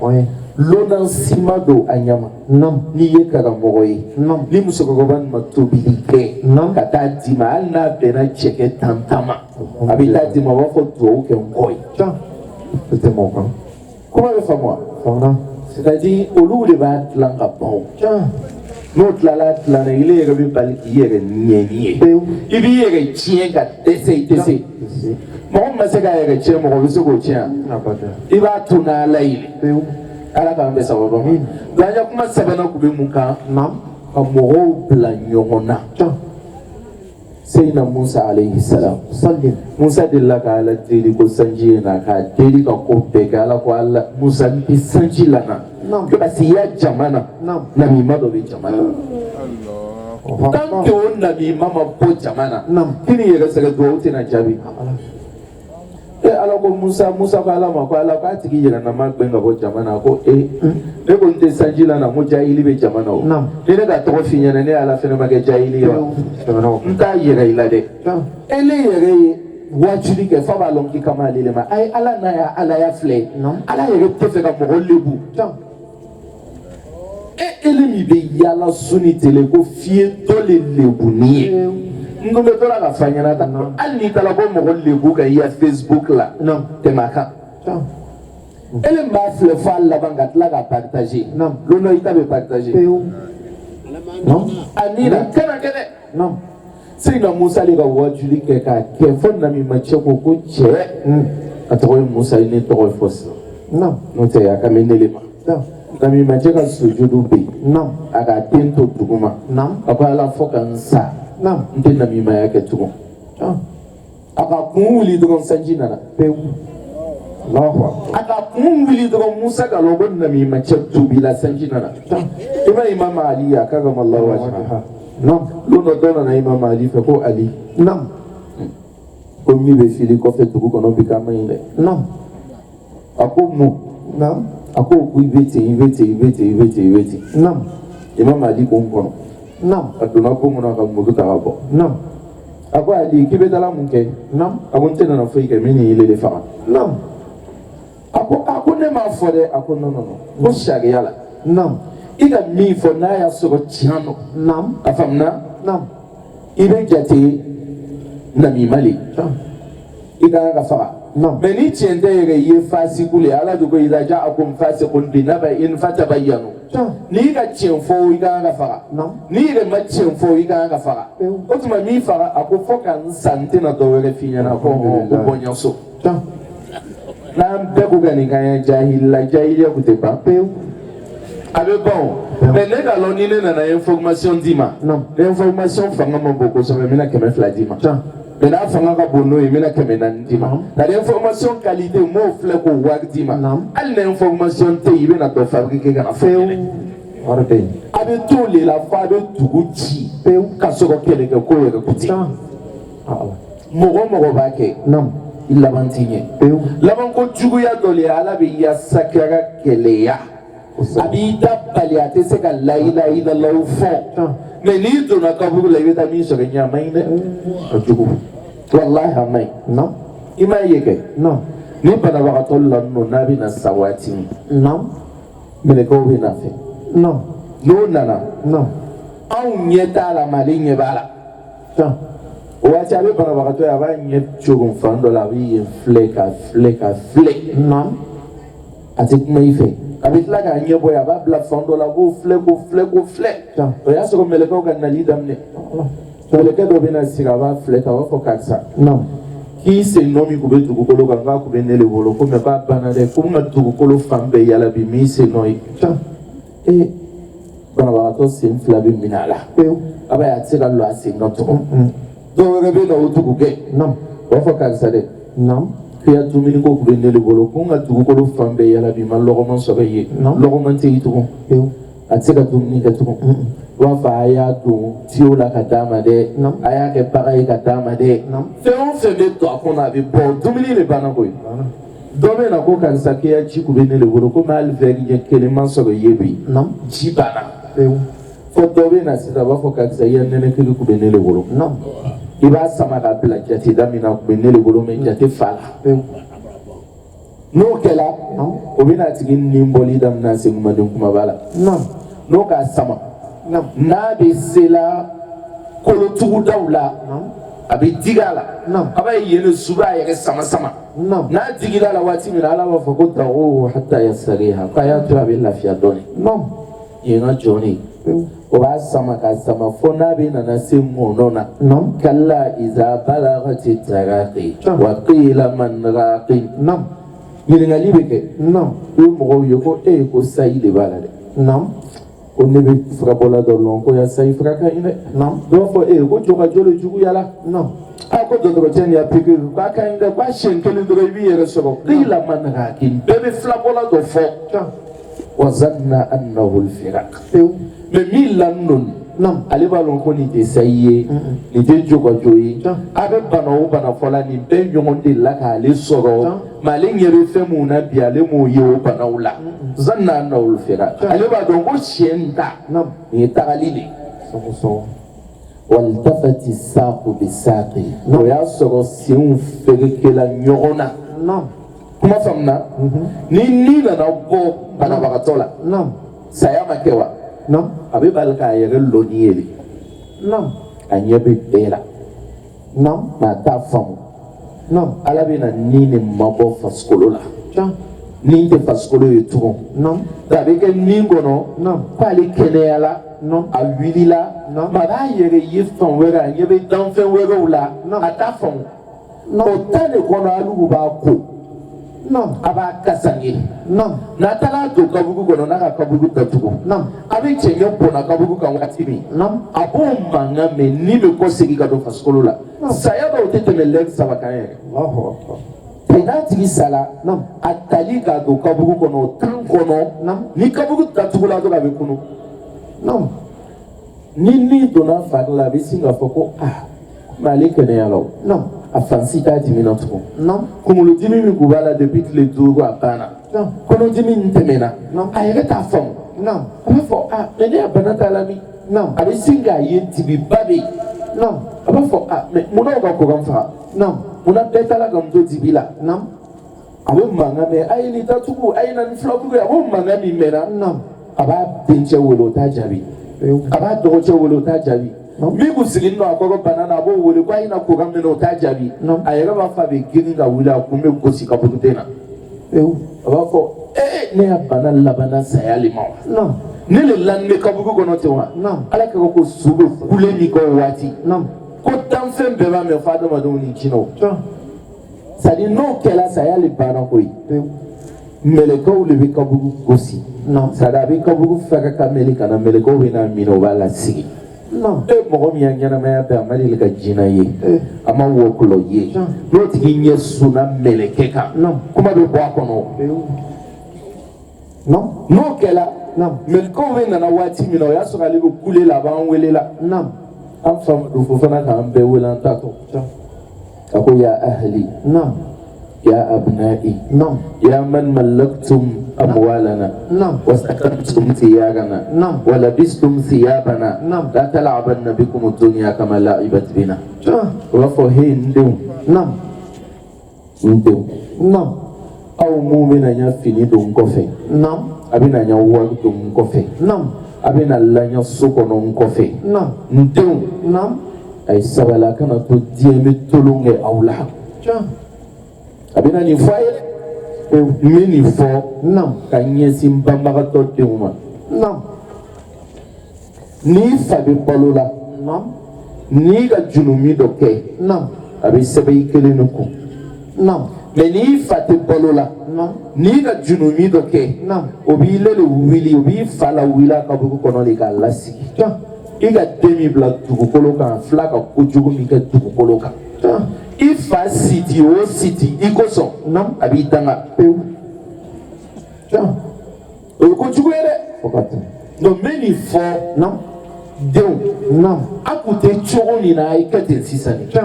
Oui. Lona simado anyama. Nam. Ni ye karamogoye. Nam. Ni musogoban matobike. Nam. Kata dima alna bena cheke tantama. Abita dima wafo tuo ke ngoi. Tiens. C'était mon camp. Comment le fait moi? Voilà. C'est-à-dire, au lieu de battre l'engapon. Tiens. Notre la il est revenu par qui est nié. Il y a tien qu'à tessé. Mon massacre est tien, mon second tien. Il va tourner à l'aïe. À la campagne, ça va pas. D'ailleurs, comment ça va nous couper mon camp? Non. Comme mon plan, c'est une Moussa alayhi salam. Moussa de la Kala, Télé, Sanji, Naka, Télé, Kope, Kala, Kuala, Moussa, Sanji Lana. Non, parce qu'il y a Jamana. Non, Nabi Madovi Jamana. Tant que Nabi Mama Po Jamana. Non, qui n'y reste que toi, tu n'as jamais. Et alors que Moussa Kala, Makala, Kati, il y a un amak benga po Jamana, et quand tu Sanji Lana, Moja, il y a Jamana. Non, il y a trop fini à la fin de ma Gajaili. Nta yere ilade. Ele yere wajuli ke faba longi kama lelema. Ay ala na ya ala ya fle. Ala yere tefe ka mo lebu. Ele mi be yala suni tele ko fie to le lebu ni. Ngombe to la ka fanya na ta. Ali tala ko mo lebu ka ya Facebook la. Non, te maka. Ele mba fle fa la banga la ka partager. Non, lono ita be partager. Non, Anina kana kene. Non. C'est une Moussa les gars wajuli keka kefon na mi macheko ko che. Atoro Moussa il n'est trop faux. Non. Non te ya kamenele ma. Non. Na mi macheka sujudu be. Non. Aga tento tuguma. Non. Apa la foka nsa. Non. Nte na mi ma yake tugu. Ah. Aga kumuli dogon sanjina na. Pe. Allahu akbar. Aga kumuli dogon Moussa ga logon na mi machek tubila sanjina na. Ima Imam Ali akaga mallahu wajha. Non, l'on donne à Imam Ali, fait quoi Ali? Non. Comme il veut filer, qu'on fait tout qu'on a vu comme il est. Non. À quoi mot? Non. À quoi il veut. Non. Imam Ali comprend. Non. À ton apport, on a comme beaucoup d'arabes. Non. À quoi Ali qui veut dans la montagne? Non. À quoi t'es dans l'Afrique, mais il est les femmes. Non. À quoi n'est pas forêt? À quoi non. Au charia là. Non. Il a mis pour n'aya sur le tiano. Non. La femme n'a. Non. Il est gâté. Nami Mali. Il a un gafara. Non. Mais ni tiens d'ailleurs, il est facile pour les ala de quoi il a déjà comme facile pour lui n'a pas une fata bayano. Ni il a tient fort, il a un gafara. Non. Ni il est matien fort, il a un gafara. Autrement, mi fara à quoi faut qu'un santé n'a pas refini à quoi on bonyanso. N'am pas qu'on gagne quand jahil la jahil ya coûte pas. Avec bon, mais les gars, on a une information d'ima. Non, l'information fanga beaucoup, ça veut dire que me dima. Mais là, fanga bono et mena que me dima. L'information qualité, moi, fleur ou wag dima. Elle l'information te y vient à te fabriquer dans la fait. Avec tous les la fois de tout petit, quand ce qu'on peut les coller le petit. Moro bake. Non, il l'a vantigné. La manco tuguya dolé à la vie à sakara kelea. Abida paliate se ka la ila la fond mais ni to na ka bu la vita mi so nya mai ne ajugo wallahi amai non ima yeke non ni bana wa tolla no nabi na sawati non mais ko bi na fe non no nana non au nyeta la maligne bala wa cha be bana wa to ya ba nyet chugo fando la vie flek non atik mai fe avec la gagne boya ba bla fondo la go flek oya so me le ko ganna li damne to le ke do bina sigaba flek awa ko kaksa non ki se nomi ko betu ko lo ganga ko benele wolo ko me ba bana de ko ma tu ko lo fambe yala bi mi se noy e bana ba to sim flabi minala aba ya tsira lo asin no to do rebe no tu ko ke non wa fo kaksa de non Puis tout le monde qui vient de l'évoluer, on a tout le monde fambe yala bi mal logement soreille, logement te itu, atsika tout le monde tout, wa fa aya tout, tio la kadama de, aya ke pareil kadama de, c'est on fait de toi qu'on avait bon, tout le monde les banakoy, domaine à quoi quand ça qui a chiku vient de l'évoluer, comme al verrier kelement soreille bi, chibana, faut domaine à c'est d'abord faut quand ça y a nene que le coup vient de l'évoluer, non. Il va s'amarrer la jati damina kubene le volume jati fala n'o kɛla o bɛna tigi ni bɔli daminɛ segumaden kumaba la n'o k'a sama n'a bɛ se la kolotugudaw la a bɛ digi a la a b'a ye yen suba a yɛrɛ sama sama n'a digila la waati min na Ala b'a fɔ ko da'uhu hatta yastariha k'a y'a to a bɛ lafiya dɔɔnin yen ka jɔn o b'a sama k'a sama fo n'a bɛ nana se mɔnɔ na kalla iza balagati taraqi wa qila man raqi ɲininkali bɛ kɛ i bɛ mɔgɔw ye ko ko sayi de b'a la dɛ ko ne bɛ furabɔla dɔ lɔn ko ya sayi fura ka ɲi dɛ dɔw fɔ ko jɔ ka jɔ le juguya la ko dɔgɔtɔrɔcɛ nin y'a pikiri k'a ka ɲi dɛ k'a siɲɛ kelen dɔrɔn i b'i yɛrɛ sɔrɔ qila man raqi bɛɛ bɛ filabɔla dɔ fɔ wa zanna annahu al-firaq mais min lannun ale b'a lɔn ko nin tɛ sayi ye nin tɛ jɔgɔjɔ ye a bɛ bana o bana fɔla nin bɛɛ ɲɔgɔn de la k'ale sɔrɔ mais ale ɲɛ bɛ fɛn mun na bi ale m'o ye o banaw la zanna annahu al-firaq ale b'a dɔn ko siɲɛ ta nin ye tagali de waltafati saqu bisaqi o y'a sɔrɔ senw ferekela ɲɔgɔn na kuma faamuna ni nana bɔ banabagatɔ la saya ma kɛ wa a bɛ bali k'a yɛrɛ lɔnni ye de a ɲɛ bɛ bɛɛ la mɛ a t'a faamu Ala bɛ na ni nin mabɔ farikolo la ni tɛ farikolo ye tugun a bɛ kɛ nin kɔnɔ k'ale kɛnɛyala a wulila mɛ a b'a yɛrɛ ye fan wɛrɛ a ɲɛ bɛ danfɛn wɛrɛw la a t'a faamu o ta de kɔnɔ hali b'a ko a b'a kasange n'a taara don kaburu kɔnɔ n'a ka kaburu datugu a bɛ cɛɲɛ bɔnna kaburu kan waati min a b'o mankan mɛn ni bɛ kɔ segin ka don farikolo la saya dɔw tɛ tɛmɛ lɛri 3 kan yɛrɛ n'a tigi sala a tali k'a don kaburu kɔnɔ o temps kɔnɔ ni kaburu datugula dɔrɔn a bɛ kunu ni donna fari la a bɛ sin k'a fɔ ko mais ale kɛnɛyala o a fansi t'a dimi na tugun kunkolodimi min kun b'a la depuis tile 5 a banna kɔnɔdimi in tɛmɛna a yɛrɛ t'a faamu a b'a fɔ mais ne ya bana t'a la min a bɛ sin k'a ye dibiba bɛ yen a b'a fɔ mais munna o ka kɔkan faga munna bɛɛ taara ka n to dibi la a bɛ mankan mɛn a ye nin datugu a ye na nin filaburu ye a b'o mankan min mɛnna a b'a dencɛ wele o t'a jaabi a b'a dɔgɔcɛ wele o t'a jaabi min kun sigilen don a kɔrɔ bana na a b'o wele k'a ye na kokan minɛ o t'a jaabi a yɛrɛ b'a fɔ a bɛ girin ka wuli a kun bɛ gosi kaburuden na a b'a fɔ ne ya bana labanna saya le ma wa ne le lanni bɛ kaburu kɔnɔ ten wa ala ka ko su bɛ kule min kɛ o waati ko danfɛn bɛɛ b'a mɛn fɔ adamadenw ni jinɛw c'est à dire n'o kɛla saya le banna koyi mɛlɛkɛw le bɛ kaburu gosi c'est à dire a bɛ kaburu fɛrɛ ka mɛli ka na mɛlɛkɛw bɛ n'a minɛ o b'a lasigi mɔgɔ min ya ɲɛnamaya bɛɛ a ma deli ka jinɛ ye a ma wɔkulɔ ye n'o tigi ɲɛ sunna mɛlɛkɛ kan kuma bɛ bɔ a kɔnɔ n'o kɛla mɛlɛkɛw bɛ nana waati min na o y'a sɔrɔ ale bɛ kule la a b'an wele la an fa fo fana k'an bɛɛ wele an t'a tɔ a ko ya ahli ya abna'i ya man mallaktum أموالنا واستكنتم ثيابنا ولبستم ثيابنا لا تلعبن بكم الدنيا كما لعبت بنا وفهين ندو أو مؤمنا يفني دون كفي أبينا يوال دون كفي أبينا لا يسوكن كفي ندو أي سبلا كنا تديم تلونج أولا أبينا نفاي mini fɔ ka ɲɛsin banbagatɔ denw ma n'i fa bɛ balo la n'i ka junumi dɔ kɛ a bɛ sɛbɛn i kelen de kun mais n'i fa tɛ balo la n'i ka junumi dɔ kɛ o b'i le de wuli o b'i fa la wuli a kaburu kɔnɔ de k'a lasigi i ka den min bila dugukolo kan fila ka kojugu min kɛ dugukolo kan i fa siti o siti i kosɔn a b'i danga pewu o ye kojugu ye dɛ donc n bɛ nin fɔ denw a kun tɛ cogo min na a ye kɛ ten sisan de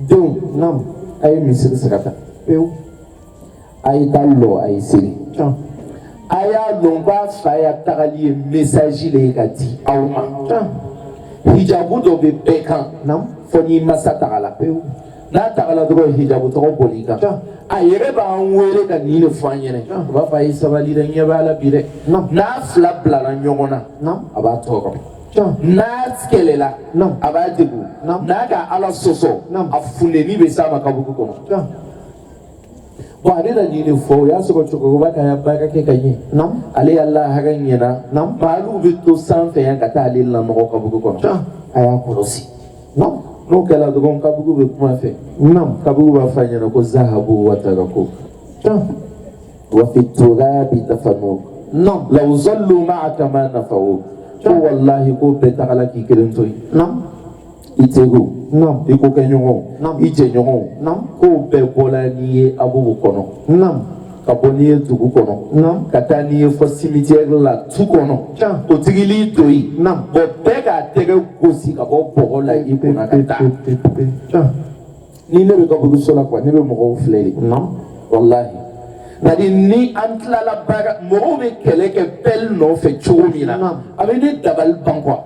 denw a ye misiri sirata pewu a ye taa lɔ a ye seli a y'a dɔn k'a fa ya tagali ye message de ye ka di aw ma hijabu dɔ bɛ bɛɛ kan fɔ n'i masa tagala pewu n'a tagala dɔrɔn hijabu tɔgɔ boli kan a yɛrɛ b'an wele ka nin de fɔ an ɲɛnɛ a b'a fɔ a ye sabali dɛ ɲɛ b'a la bi dɛ n'a fila bilala ɲɔgɔn na a b'a tɔɔrɔ n'a kɛlɛla a b'a degun n'a ka ala sɔsɔ a funteni bɛ s'a ma kaburu kɔnɔ bon ale na nin de fɔ o y'a sɔrɔ cɛkɔrɔba ka baara kɛ ka ɲɛ ale y'a lahara ɲɛna maalu bɛ to sanfɛ yan ka taa ale lanɔgɔ kaburu kɔnɔ a y'a kɔlɔsi n'o kɛra dɔrɔn kaburu bɛ kuma fɛ kaburu b'a fɔ a ɲɛna ko zahabu wa tarako wa fi turabi tafanu law zallu ma'aka ma nafa'u ko wallahi ko bɛɛ tagala k'i kelen to yen i teriw i ko kɛɲɔgɔnw i jɛɲɔgɔnw k'o bɛɛ bɔla n'i ye abubu kɔnɔ ka bɔ n'i ye dugu kɔnɔ ka taa n'i ye fɔ cimetière la tu kɔnɔ o tigili to yen bɛɛ k'a tɛgɛ gosi ka bɔ bɔgɔ la i kunna ka taa ni ne bɛ kaburuso la quoi ne bɛ mɔgɔw filɛ de wallahi c'est-à-dire ni an tilala baara mɔgɔw bɛ kɛlɛ kɛ pelle nɔfɛ cogo min na a bɛ ne dabali ban quoi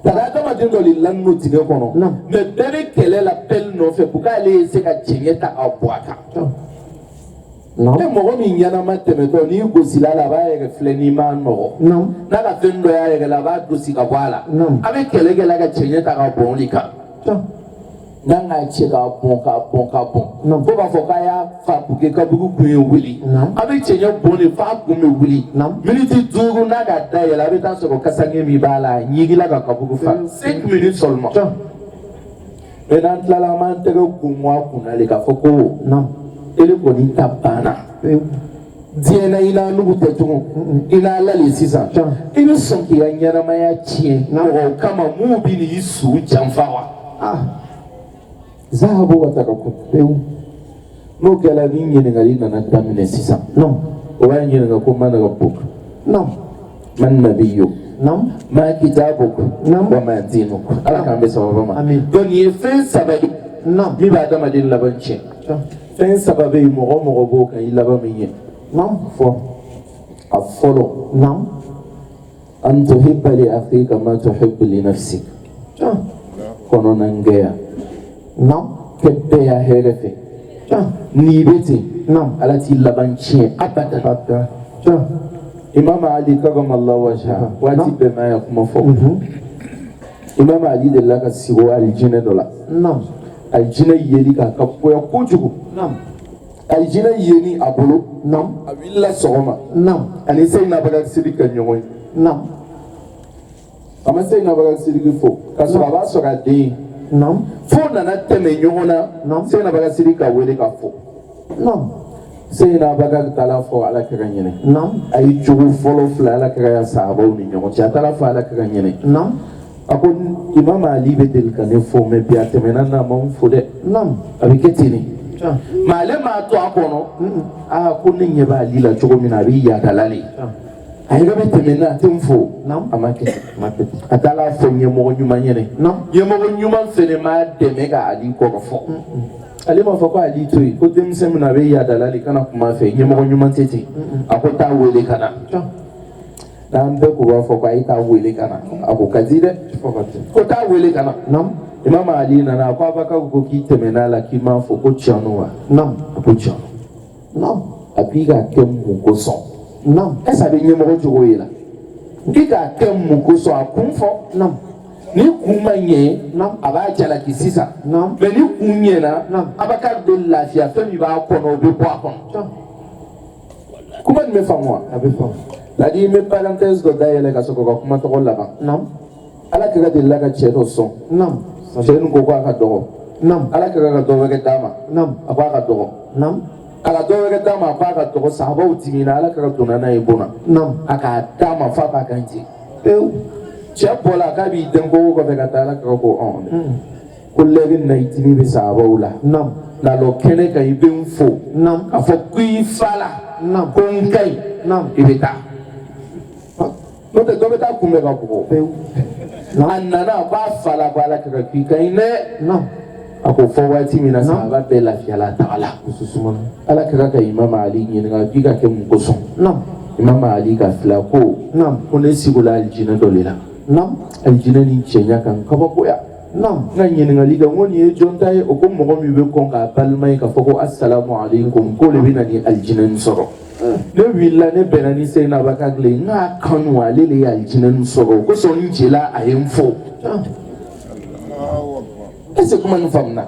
Tara adamaden dɔ de lan'o tigɛ kɔnɔ mais bɛɛ bɛ kɛlɛ la pelle nɔfɛ pour qu'ale ye se ka cɛŋɛ ta ka bɔ a kan e mɔgɔ min ɲɛnama tɛmɛtɔ n'i gosila la a b'a yɛrɛ filɛ n'i m'a nɔgɔ n'a ka fɛn dɔ y'a yɛrɛ la a b'a gosi ka bɔ a la a bɛ kɛlɛ kɛ la ka cɛŋɛ ta ka bɔn de kan n'an k'a cɛ k'a bɔn fo b'a fɔ k'a y'a fa pour que kaburu kun ye wuli a bɛ cɛŋɛ bɔn de f'a kun bɛ wuli miniti 5 n'a ka dayɛlɛ a bɛ taa sɔrɔ kasange min b'a la a ɲigila ka kaburu fa 5 minutes seulement mais n'an tilala an b'an tɛgɛ kun mɔ a kunna de k'a fɔ ko ele kɔni ta banna diɲɛ na i n'a nugu tɛ tugun i n'a lale sisan i bɛ sɔn k'i ka ɲɛnamaya tiɲɛ mɔgɔw kama mun bɛ n'i su janfa wa zahabu wa tarako n'o kɛra ni ɲininkali nana daminɛ sisan o b'a ɲininka ko man rabbuk man nabiyyuk ma kitabuk wa ma dinuk ala k'an bɛ sababa ma donc nin ye fɛn saba ye min b'a adamaden laban tiɲɛ fɛn saba bɛ yen mɔgɔ mɔgɔ b'o kan i laban min ye fɔ a fɔlɔ an tuhibba li akhika ma tuhibbu li nafsik kɔnɔna gɛya kɛ bɛɛ y'a hɛrɛ fɛ n'i bɛ ten ala t'i laban tiɲɛ abada imam ali karamallahu wajhahu waati bɛɛ ma y'a kuma fɔ imam ali delila ka sigi alijinɛ dɔ la alijinɛ yeli k'a ka bonya kojugu alijinɛ yeni a bolo a wulila sɔgɔma ani Seyidina Abubakar Sidiki ka ɲɔgɔn ye a ma Seyidina Abubakar Sidiki fo k'a sɔrɔ a b'a sɔrɔ a den fo nana tɛmɛ ɲɔgɔn na Seyidina Abubakar Sidiki ka wele ka fɔ Seyidina Abubakar taara fɔ Alakira ɲɛnɛ a ye jogo fɔlɔ fila Alakira y'a sahabaw ni ɲɔgɔn cɛ a taara fɔ Alakira ɲɛnɛ a ko imam ali bɛ deli ka ne fɔ mais bi a tɛmɛna n'a ma n fɔ dɛ a bɛ kɛ ten de mais ale m'a to a kɔnɔ ko ne ɲɛ bɛ ali la cogo min na a bɛ yaadala de a yɛrɛ bɛ tɛmɛ n'a tɛ n fɔ a ma kɛ a taara fɔ ɲɛmɔgɔ ɲuman ɲɛnɛ ɲɛmɔgɔ ɲuman fɛnɛ m'a dɛmɛ ka ali kɔrɔ fɔ ale m'a fɔ ko ali to yen ko denmisɛn min a bɛ yaadala de kana kuma fɛ ɲɛmɔgɔ ɲuman tɛ ten a ko taa wele ka na n'an bɛɛ ko b'a fɔ ko a ye taa wele ka na a ko ka di dɛ ko taa wele ka na imam ali nana a ko Abubakar ko k'i tɛmɛn'a la k'i m'a fɔ ko tiɲɛ don wa a ko tiɲɛ a b'i ka kɛ mun kosɔn est-ce que a bɛ ɲɛmɔgɔ cogo ye la i k'a kɛ mun kosɔn a kun fɔ ni kun ma ɲɛ a b'a jalaki sisan mais ni kun ɲɛna Abubakar bɛ lafiya fɛn min b'a kɔnɔ o bɛ bɔ a kɔnɔ kuma nin bɛ faamu wa a bɛ faamu ladi me parenthèse dɔ dayɛlɛ ka sɔrɔ ka kuma tɔgɔ laban Alakira delila ka cɛ dɔ sɔn cɛ nin ko a ka dɔgɔ Alakira ka dɔ wɛrɛ d'a ma a ko a ka dɔgɔ a ka dɔ wɛrɛ d'a ma a ko a ka dɔgɔ sahabaw dimina Alakira donna n'a ye bon na a k'a d'a ma f'a k'a kan ten cɛ bɔla k'a b'i den kogo kɔfɛ ka taa Alakira ko ko lɛri na i dimi bɛ sahabaw la nalɔ kɛnɛ kan i bɛ n fo k'a fɔ ko i fa la ko n ka ɲi i bɛ taa n'o tɛ dɔ bɛ taa kunbɛ ka bugɔ a nana a b'a fa la ko Alakira k'i ka ɲi dɛ a ko fɔ waati min na sahaba bɛɛ lafiyala a taga la Alakira ka imam ali ɲininka k'i ka kɛ mun kosɔn imam ali ka fila ko ne sigila alijinɛ dɔ de la alijinɛ ni cɛɲa kan kabakoya non nga ɲiningali kɛ ngo nin ye jɔn ta ye o ko mɔgɔ min bɛ kɔn k'a balima ye k'a fɔ ko assalamu alaikum ko le bɛ na ni alijinɛni sɔrɔ ne wulila ne bɛnna ni Seynaba Kakile n k'a kanu ale le ye alijinɛni sɔrɔ ko sɔn n jɛla a ye n fo est-ce que kuma nin faamuna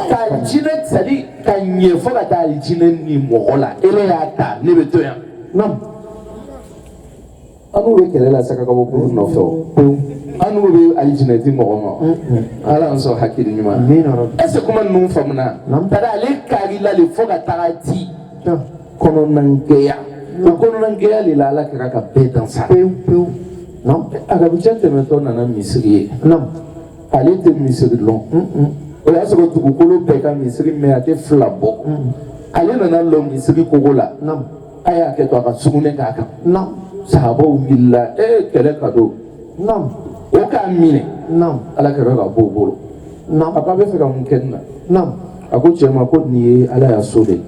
ka jinɛ c'est à dire ka ɲɛ fo ka taa alijinɛ ni mɔgɔ la ele y'a ta ne bɛ to yan non anu bɛ kɛlɛ la saka ka bɔ kuru nɔfɛ o anu bɛ alijinɛ di mɔgɔ ma ala an sɔn hakili ɲuman est-ce que kuma ninnu faamuna tari ale karila le fo ka taga di kɔnɔnangɛya o kɔnɔnangɛya le la ala kɛra ka bɛɛ dansa pewu non arabucɛ tɛmɛtɔ nana misiri ye ale tɛ misiri lɔn o y'a sɔrɔ dugukolo bɛɛ ka misiri mɛ a tɛ fila bɔ ale nana lɔn misiri kogo la a y'a kɛ to a ka sugunɛ k'a kan sahabaw wulila kɛlɛ ka don o k'a minɛ ala kɛra ka bɔ o bolo a ko a bɛ fɛ ka mun kɛ nin na a ko cɛ ma ko nin ye ala y'a so de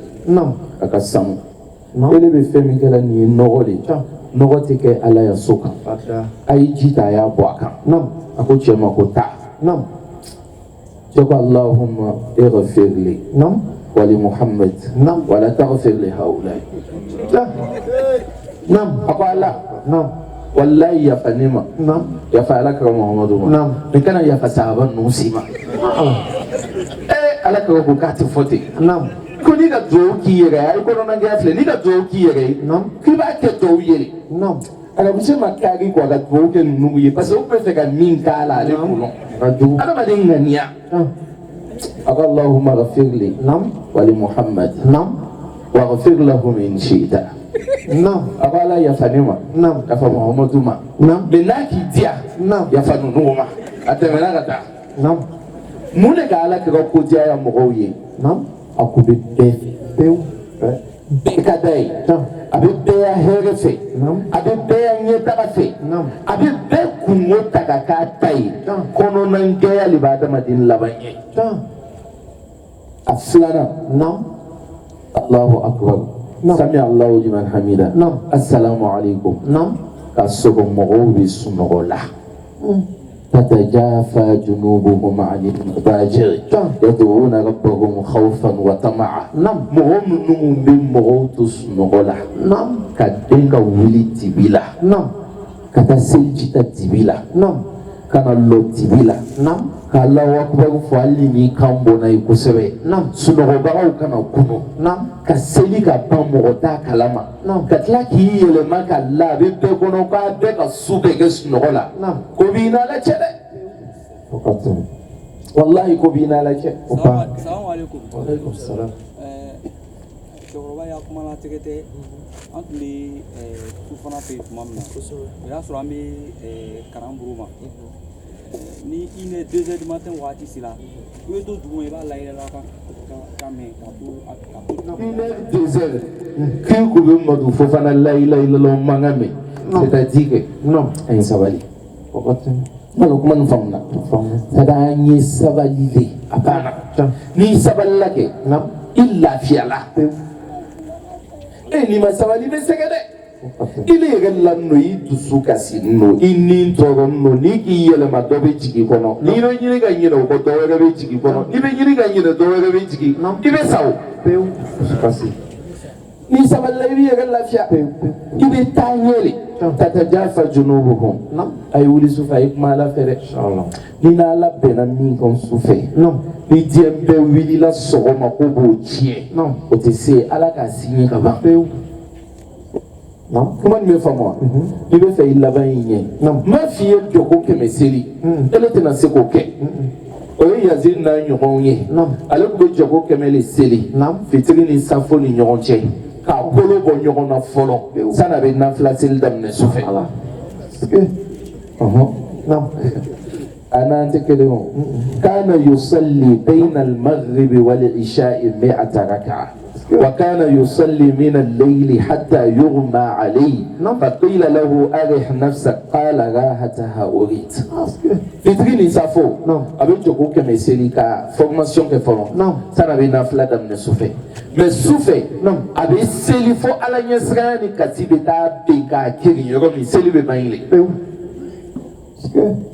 a ka sanu ele bɛ fɛn min kɛra nin ye nɔgɔ de nɔgɔ tɛ kɛ ala ya so kan a ye ji ta a y'a bɔ a kan a ko cɛ ma ko taa cɛ ko Allahumma ighfir li wa li Muhammad wa la taghfir li haulai a ko ala wallahi yafa ne ma yafa ala kɛra Muhammadu ma nin kana yafa sahaba ninnu si ma ala kɛra ko k'a tɛ fɔ ten ko n'i ka duwawu k'i yɛrɛ ye a ye kɔnɔnajɛya filɛ n'i ka duwawu k'i yɛrɛ ye k'i b'a kɛ tɔw ye arabucɛ ma kari ko a ka duwawu kɛ ninnu ye parce que u bɛ fɛ ka min k'a la ale kɔnɔ adamaden ŋaniya a ko Allahumma ghfir li wa li Muhammad wa ghfir lahum in shi'ta a ko ala yafa ne ma yafa Muhammadu ma mais n'a k'i diya yafa ninnu ma a tɛmɛna ka taa mun de ka ala kɛra ko diya ya mɔgɔw ye a ko bɛ bɛɛ fɛ bɛɛ ka da ye a bɛ bɛɛ ya hɛrɛ fɛ a bɛ bɛɛ ya ɲɛtaga fɛ a bɛ bɛɛ kungo ta ka k'a ta ye kɔnɔnajɛya de bɛ adamaden laban ye a filanan Allahu akbar sami Allahu liman hamida assalamu alaikum ka sɔrɔ mɔgɔw bɛ sunɔgɔ la تتجافى جنوبهم عن المضاجع يدعون ربهم خوفا وطمعا مهم نمو بمغوت سنغلا كدنك ولي تبلا كتسلجت تبلا كان الله تبلا كالله أكبر فعلمي كم بنا يكسره سنغباو كان كنو كسلي كبامغتا كلاما كتلاكي يلما كالله بيبكونو كابك السوبك سنغلا كوبينا لا تشده والله كوبينا لا تشده السلام عليكم وعليكم السلام cɛkɔrɔba y'a kuma latigɛ tɛ an tun bɛ tu fana fɛ yen tuma min na o y'a sɔrɔ an bɛ karan buru ma ni i ni 2 heures du matin waati sera i bɛ to dugu ma i b'a layɛlɛ ka mɛn ka to une heure 2 heures k'i kun bɛ madu fo fana layɛlɛ mankan mɛn c'est-à-dire que non an ye sabali malo kuma nin faamuna c'est-à-dire an ye sabali de a banna n'i sabalila kɛ i lafiyala n'i ma sabali i bɛ sɛgɛn dɛ i le yɛrɛ lanno i dusu kasi no i ni tɔɔrɔ no n'i k'i yɛlɛma dɔ bɛ jigin kɔnɔ n'i bɛ ɲini ka ɲinɛ o kɔ dɔ wɛrɛ bɛ jigin kɔnɔ n'i bɛ ɲini ka ɲinɛ dɔ wɛrɛ bɛ jigin i bɛ sa o n'i sabalila i b'i yɛrɛ lafiya i bɛ taa ɲɛ de tatajafa junubuhum a ye wuli sufɛ a ye kuma ala fɛ dɛ ni n'ala bɛnna min kan sufɛ ni diɲɛ bɛɛ wulila sɔgɔma ko b'o tiɲɛ o tɛ se ala k'a signé ka ban kuma nin bɛ faamu wa i bɛ fɛ i laban y'i ɲɛ n m'a f'i ye jɔko 100 seli ele tɛna se k'o kɛ o ye Yazid n'a ɲɔgɔnw ye ale tun bɛ jɔko 100 le seli fitiri ni safo ni ɲɔgɔn cɛ k'a bolo bɔ ɲɔgɔn na fɔlɔ sani a bɛ nafila seli daminɛ sufɛ a n'an tɛ kelen o kana yusalli bayna al-maghribi wal-isha'i 100 raka'a وكان يصلي من الليل حتى يغمى عليه فقيل له أرح نفسك قال راحتها أريد fitiri safo a bɛ jɔko 100 seli ka formation kɛ fɔlɔ sanni a bɛ nafila daminɛ sufɛ mais sufɛ a bɛ seli fo ala ɲɛsiranya ni kasi bɛ taa ben k'a kirin yɔrɔ min seli bɛ ban yen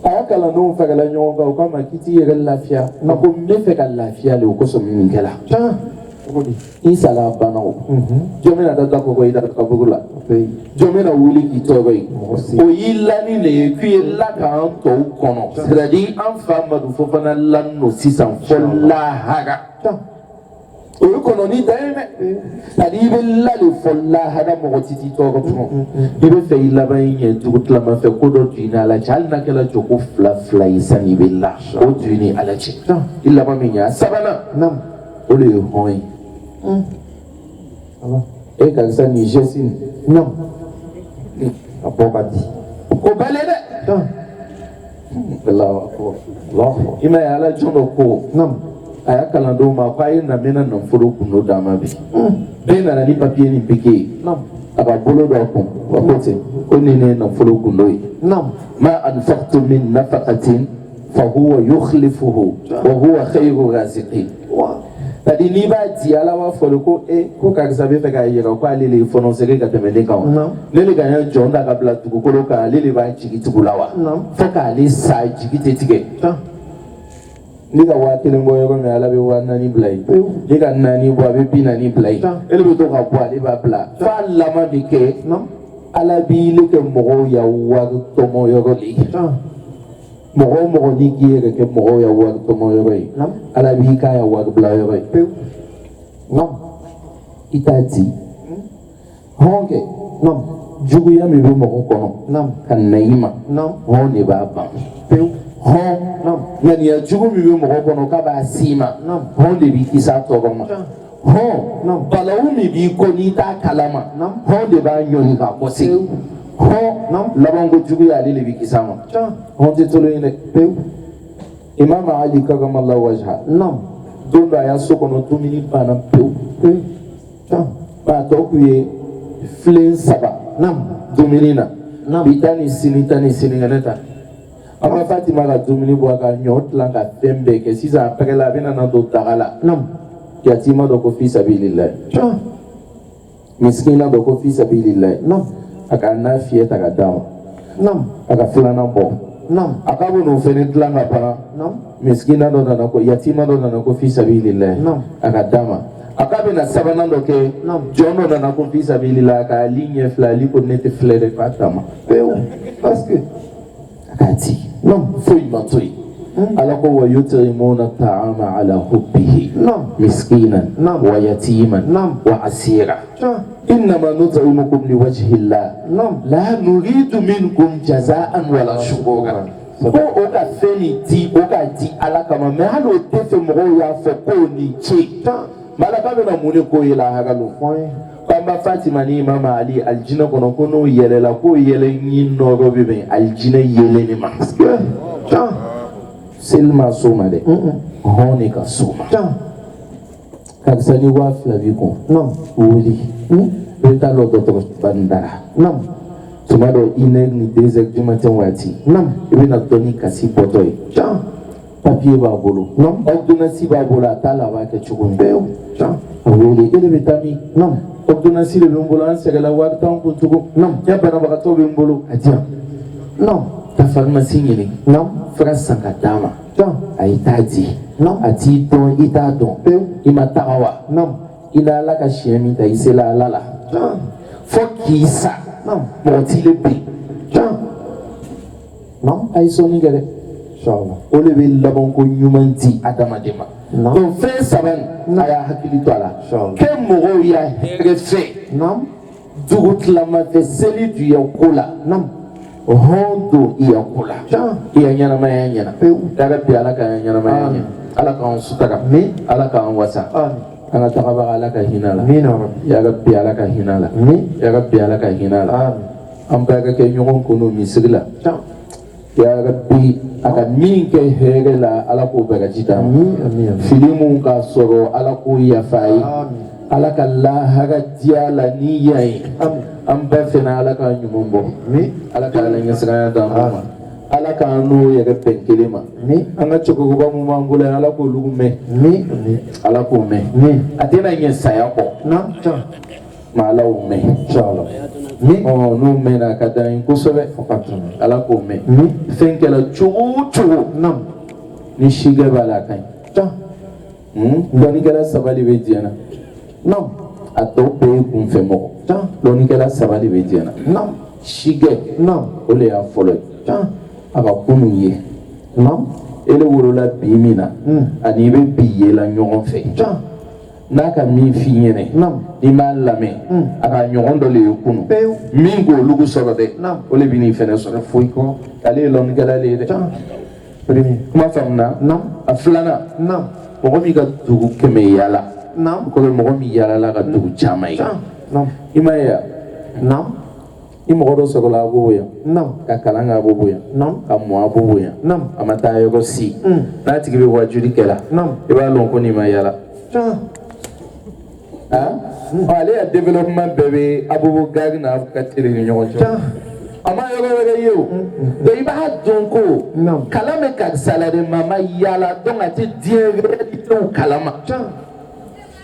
aya kalandenw fɛgɛla ɲɔgɔn kan u k'a ma k'i t'i yɛrɛ lafiya a ko n bɛ fɛ ka lafiya le o kosɔn min kɛla i sala banna o jɔn bɛna da kɔkɔ i da kaburu la jɔn bɛna wuli k'i tɔɔrɔ ye o y'i lani de ye k'i ye la k'an tɔw kɔnɔ c'est à dire an fa Amadu Fofana lani no sisan fɔ lahara o ye kɔnɔni da ye dɛ c'est à dire i bɛ la de fɔ lahara mɔgɔ ti t'i tɔɔrɔ tuma i bɛ fɛ i laban i ɲɛ tugu tilama fɛ ko dɔ tun ala cɛ hali n'a kɛra jɔko fila ye sanni i bɛ la o tun ni ala cɛ i laban min ɲɛ a sabanan o de ye hɔn ye e karisa ni geste nin a bɔ ka di o bɛɛ dɛ i ma ye ala jɔn dɔ ko a y'a kalandenw ma k'a ye na mɛna nafolo kundo d'a ma bi bɛɛ nana ni papiye ni bike ye a ka bolo dɔ kun wa ko ten ko nin ne ye nafolo kundo ye ma anfaqtum min nafaqatin fa huwa yukhlifuhu wa huwa khayru raziqin c'est-à-dire n'i b'a di ala b'a fɔ ko ko karisa bɛ fɛ k'a yira ko ale de ye fɔnɔsege ka tɛmɛ ne kan wa ne de ka ɲɛ jɔn da ka bila dugukolo kan ale de b'a jigi tugu la wa fo k'ale sa jigi tɛ tigɛ ne ka 1000 bɔ yɔrɔ min ala bɛ 4000 bila ye ne ka 4 bɔ a bɛ 40 bila ye e de bɛ to ka bɔ ale b'a bila f'a laban bɛ kɛ ala b'i le kɛ mɔgɔw ya wari tɔmɔ yɔrɔ de ye mɔgɔ o mɔgɔ n'i k'i yɛrɛ kɛ mɔgɔw ya wari tɔmɔ yɔrɔ ye ala b'i k'a ya wari bila yɔrɔ ye i t'a di hɔn kɛ juguya min bɛ mɔgɔ kɔnɔ ka na i ma hɔn de b'a ban hɔn ŋaniya jugu min bɛ mɔgɔ kɔnɔ k'a b'a s'i ma hɔn de b'i kisi a tɔɔrɔ ma hɔn balawu min b'i kɔ n'i t'a kalama hɔn de b'a ɲɔni k'a kɔ segin hɔn laban ko juguya ale de b'i kisi a ma hɔn tɛ tolo ye dɛ Imam Ali karamallahu wajha don dɔ a y'a so kɔnɔ dumuni banna pewu a tɔ kun ye filen 3 dumuni na bi taa ni sini kɛnɛ ta an b'a Fatima ka dumuni bɔ a ka ɲɔ tilan ka fɛn bɛɛ kɛ sisan a pɛrɛla a bɛna na don daga la yatima dɔ ko fi sabilillahi miskina dɔ ko fi sabilillahi a ka n'a fiyɛ ta ka d'a ma a ka filanan bɔ a ka bɔ n'o fɛnɛ dilan ka ban miskina dɔ nana ko yatima dɔ nana ko fi sabilillahi a ka d'a ma a ka bɛna sabanan dɔ kɛ jɔn dɔ nana ko fi sabilillahi a ka ali ɲɛ fila ali ko ne tɛ filɛ dɛ k'a ta ma pewu parce que a k'a di foyi ma to yen ala ko wa yut'imuna ta'ama ala hubbihi miskinan wa yatiman wa asira إنما نطعمكم لوجه الله لا نريد منكم جزاء ولا شكورا ko o ka fɛn nin di o ka di ala kama mais hali o tɛ fɛ mɔgɔw y'a fɔ ko nin ce mais ala k'a bɛna mun de k'o ye lahara lo k'an b'a Fatima ni Imam Ali alijinɛ kɔnɔ ko n'o yɛlɛla k'o yɛlɛ ɲi nɔrɔ bɛ bɛn alijinɛ yɛlɛni ma seli ma s'o ma dɛ hɔn de ka s'o ma karisa ni 2000 b'i kun wuli i bɛ taa dɔgɔtɔrɔsoba nin dara tuma dɔ 1h ni 2h du matin waati i bɛna dɔ ni kasi bɔtɔ ye papier b'a bolo ordonnance b'a bolo a t'a la a b'a kɛ cogo min a wele e de bɛ taa min ordonnance de bɛ n bolo an sɛgɛnla wari t'an kun tugun ya banabagatɔ bɛ n bolo a di yan ka pharmacie ɲini fura san ka d'a ma a y'i t'a di a t'i dɔn i t'a dɔn i ma taga wa i na ala ka siɲɛ min ta i sela ala la fo k'i sa mɔgɔ t'i le bin a ye sɔnni kɛ dɛ o de bɛ laban ko ɲuman di adamaden ma donc fɛn 3 a y'a hakili to a la kɛ mɔgɔw y'a hɛrɛ fɛ dugu tilamafɛ seli duya ko la hɔn don i ya ko la i ya ɲɛnamaya ɲɛna yarabi ala k'an ɲɛnamaya ɲɛna ala k'an sutara ala k'an wasa an ka tagabaga ala ka hinɛ la yarabi ala ka hinɛ la yarabi ala ka hinɛ la an bɛɛ ka kɛ ɲɔgɔn kɔnɔ misiri la yarabi a ka min kɛ hɛrɛ la ala k'o bɛɛ ka ji d'a ma fili mun ka sɔrɔ ala k'o yafa a ye ala ka lahara diya la ni ya ye an bɛɛ fɛnɛ ala ka ɲuman bɔ ala ka ala ɲɛsiranya d'an ma ala k'an n'o yɛrɛ bɛn kelen ma an ka cɛkɔrɔba mun b'an bolo yan ala k'olu mɛn ala k'o mɛn a tɛna ɲɛ saya kɔ Malaw mɛn Inshallah. Ni n'u mɛnna ka dan in kosɛbɛ Ala k'o mɛn fɛn kɛla cogo o cogo nam ni sigɛ b'a la a ka ɲi ta dɔnnikɛla sabali bɛ diɲɛ na nam a tɔw bɛɛ ye kunfɛ mɔgɔ ta dɔnnikɛla sabali bɛ diɲɛ na nam sigɛ nam o de y'a fɔlɔ ye ta a ka kunu ye nam ele wolola bi min na ani i bɛ bi yela ɲɔgɔn fɛ ta n'a ka min f'i ɲɛna nam i m'a lamɛn a ka ɲɔgɔn dɔ le ye kunu pewu min k'olugu sɔrɔ dɛ nam o le bɛ n'i fɛnɛ sɔrɔ foyi kɔ ale ye lɔnnikɛla le ye dɛ ta premier kuma faamuna nam a filanan nam mɔgɔ min ka dugu kɛmɛ yala nam o kɔfɛ mɔgɔ min yalala ka dugu caman ye ta nam i m'a ye wa nam ni mɔgɔ dɔ sɔrɔla a b'o yan nam ka kalan kɛ a b'o yan nam ka mɔ a b'o yan nam a ma taa yɔrɔ si n'a tigi bɛ wajuli kɛla nam i b'a lɔn ko nin ma yala ta ale ya développement bɛɛ bɛ Abubu Gari n'a ka teri ni ɲɔgɔn cɛ ta a ma yɔrɔ wɛrɛ ye o donc i b'a dɔn ko nam kalan bɛ karisa la de maa ma yala donc a tɛ diɲɛ réalitéw kalama ta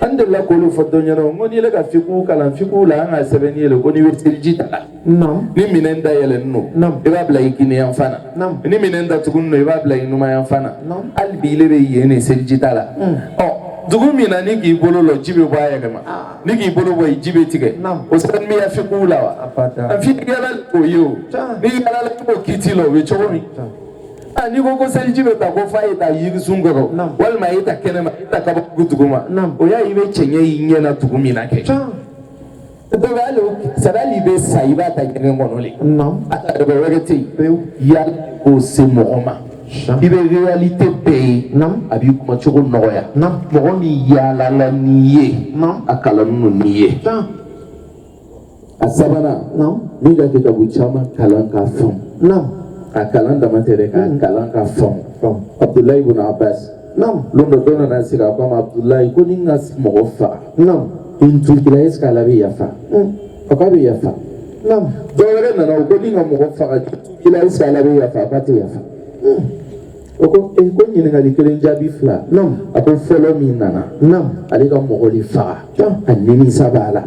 an delila k'olu fɔ dɔ ɲɛna ko n'i yɛlɛ ka fiqhu kalan fiqhu la an ka sɛbɛnni yɛlɛ ko n'i bɛ seliji ta la nam ni minɛn dayɛlɛnnen don nam i b'a bila i kini yan fan na nam ni minɛn datugunen don i b'a bila i numan yan fan na nam hali bi ile bɛ yen ne seliji ta la dugu min na ni k'i bolo lɔ ji bɛ bɔ a yɛrɛ ma ni k'i bolo bɔ yen ji bɛ tigɛ o sɛbɛnni bɛ ya fiqhu la wa a fi yala o ye o ni yala la i b'o kiti la o bɛ cogo min n'i ko seliji bɛ ta ko f'a ye ta yirisun kɔrɔ walima e ta kɛnɛma e ta kabakurugu duguma o y'a ye i bɛ cɛɲɛ y'i ɲɛ na dugu min na kɛ donc hali sadali bɛ sa i b'a ta ɲɛgɛn kɔnɔ le a ta dɔbɛ wɛrɛ tɛ yen yala k'o se mɔgɔ ma i bɛ réalité bɛɛ ye a b'i kuma cogo nɔgɔya mɔgɔ min yaalala n'i ye a kalannen don n'i ye a sabanan min ka kitabu caman kalan k'a faamu a kalan dama tɛ dɛ k'a kalan k'a faamu Abdulayi ibn Abbas don dɔ nana sigi a ko a ma Abdulayi ko ni n ka mɔgɔ faga n tukila est ce que Ala bɛ yafa a ko a bɛ yafa dɔ wɛrɛ nana o ko ni n ka mɔgɔ faga tukila est ce que Ala bɛ yafa a ko a tɛ yafa o ko ko ɲininkali kelen jaabi fila a ko fɔlɔ min nana ale ka mɔgɔ de faga a nimisa b'a la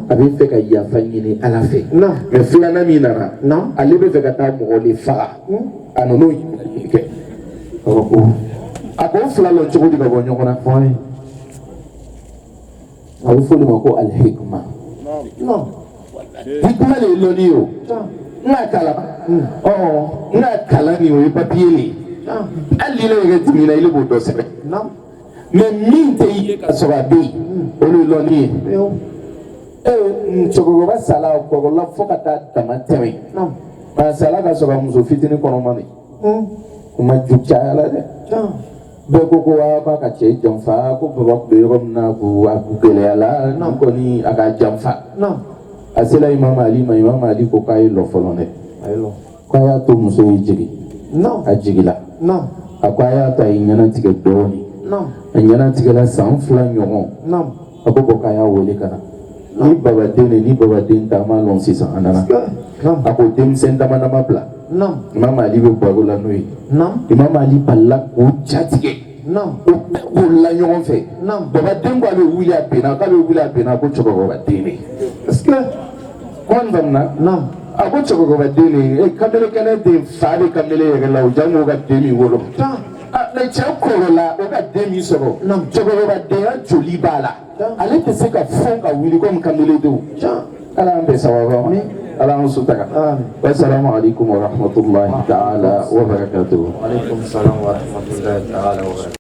a bɛ fɛ ka yafa ɲini Ala fɛ mais filanan min nana ale bɛ fɛ ka taa mɔgɔ de faga a nana o ɲininkali kɛ a ko fila lɔn cogo di ka bɔ ɲɔgɔn na a bɛ f'olu ma ko alihikima hikima de ye lɔnni ye o n ka kalan n ka kalan nin o ye papiye de ye hali ni ne yɛrɛ dimina ile b'o dɔ sɛbɛn mais min tɛ i ye ka sɔrɔ a bɛ yen o de ye lɔnni ye cɛkɔrɔba sala kɔrɔla fo ka taa dama tɛmɛ a sala ka sɔrɔ muso fitinin kɔnɔma de o ma ju caya la dɛ bɛɛ ko ko k'a ka cɛ janfa ko baba tun bɛ yɔrɔ min na ko a kun gɛlɛyala ni kɔni a ka janfa a sela Imam Ali ma Imam Ali ko k'a ye lɔ fɔlɔ dɛ k'a y'a to muso ye jigin a jigila a ko a y'a to a ye ɲɛnatigɛ dɔɔnin a ɲɛnatigɛla san 2 ɲɔgɔn a ko bɔn k'a y'a wele ka na ni babaden de ni babaden ta ma lɔn sisan a nana a ko denmisɛn dama dama bila Imam Ali bɛ baro la n'o ye Imam Ali balila k'o jatigɛ o bɛɛ bolila ɲɔgɔn fɛ babaden ko a bɛ wuli a benna k'a bɛ wuli a benna ko cɛkɔrɔba den de kuma nin faamuya a ko cɛkɔrɔba den de kamalen kɛnɛ den fa bɛ kamalen yɛrɛ la o jango ka den min wolo mais cɛ kɔrɔla o ka den min sɔrɔ cɛkɔrɔba denya joli b'a la ale tɛ se ka fɛn ka wuli komi kamalen denw ala y'an bɛɛ sababa ma ala y'an sutura wassalamu alaikum wa rahmatullahi ta'ala wa barakatuhu.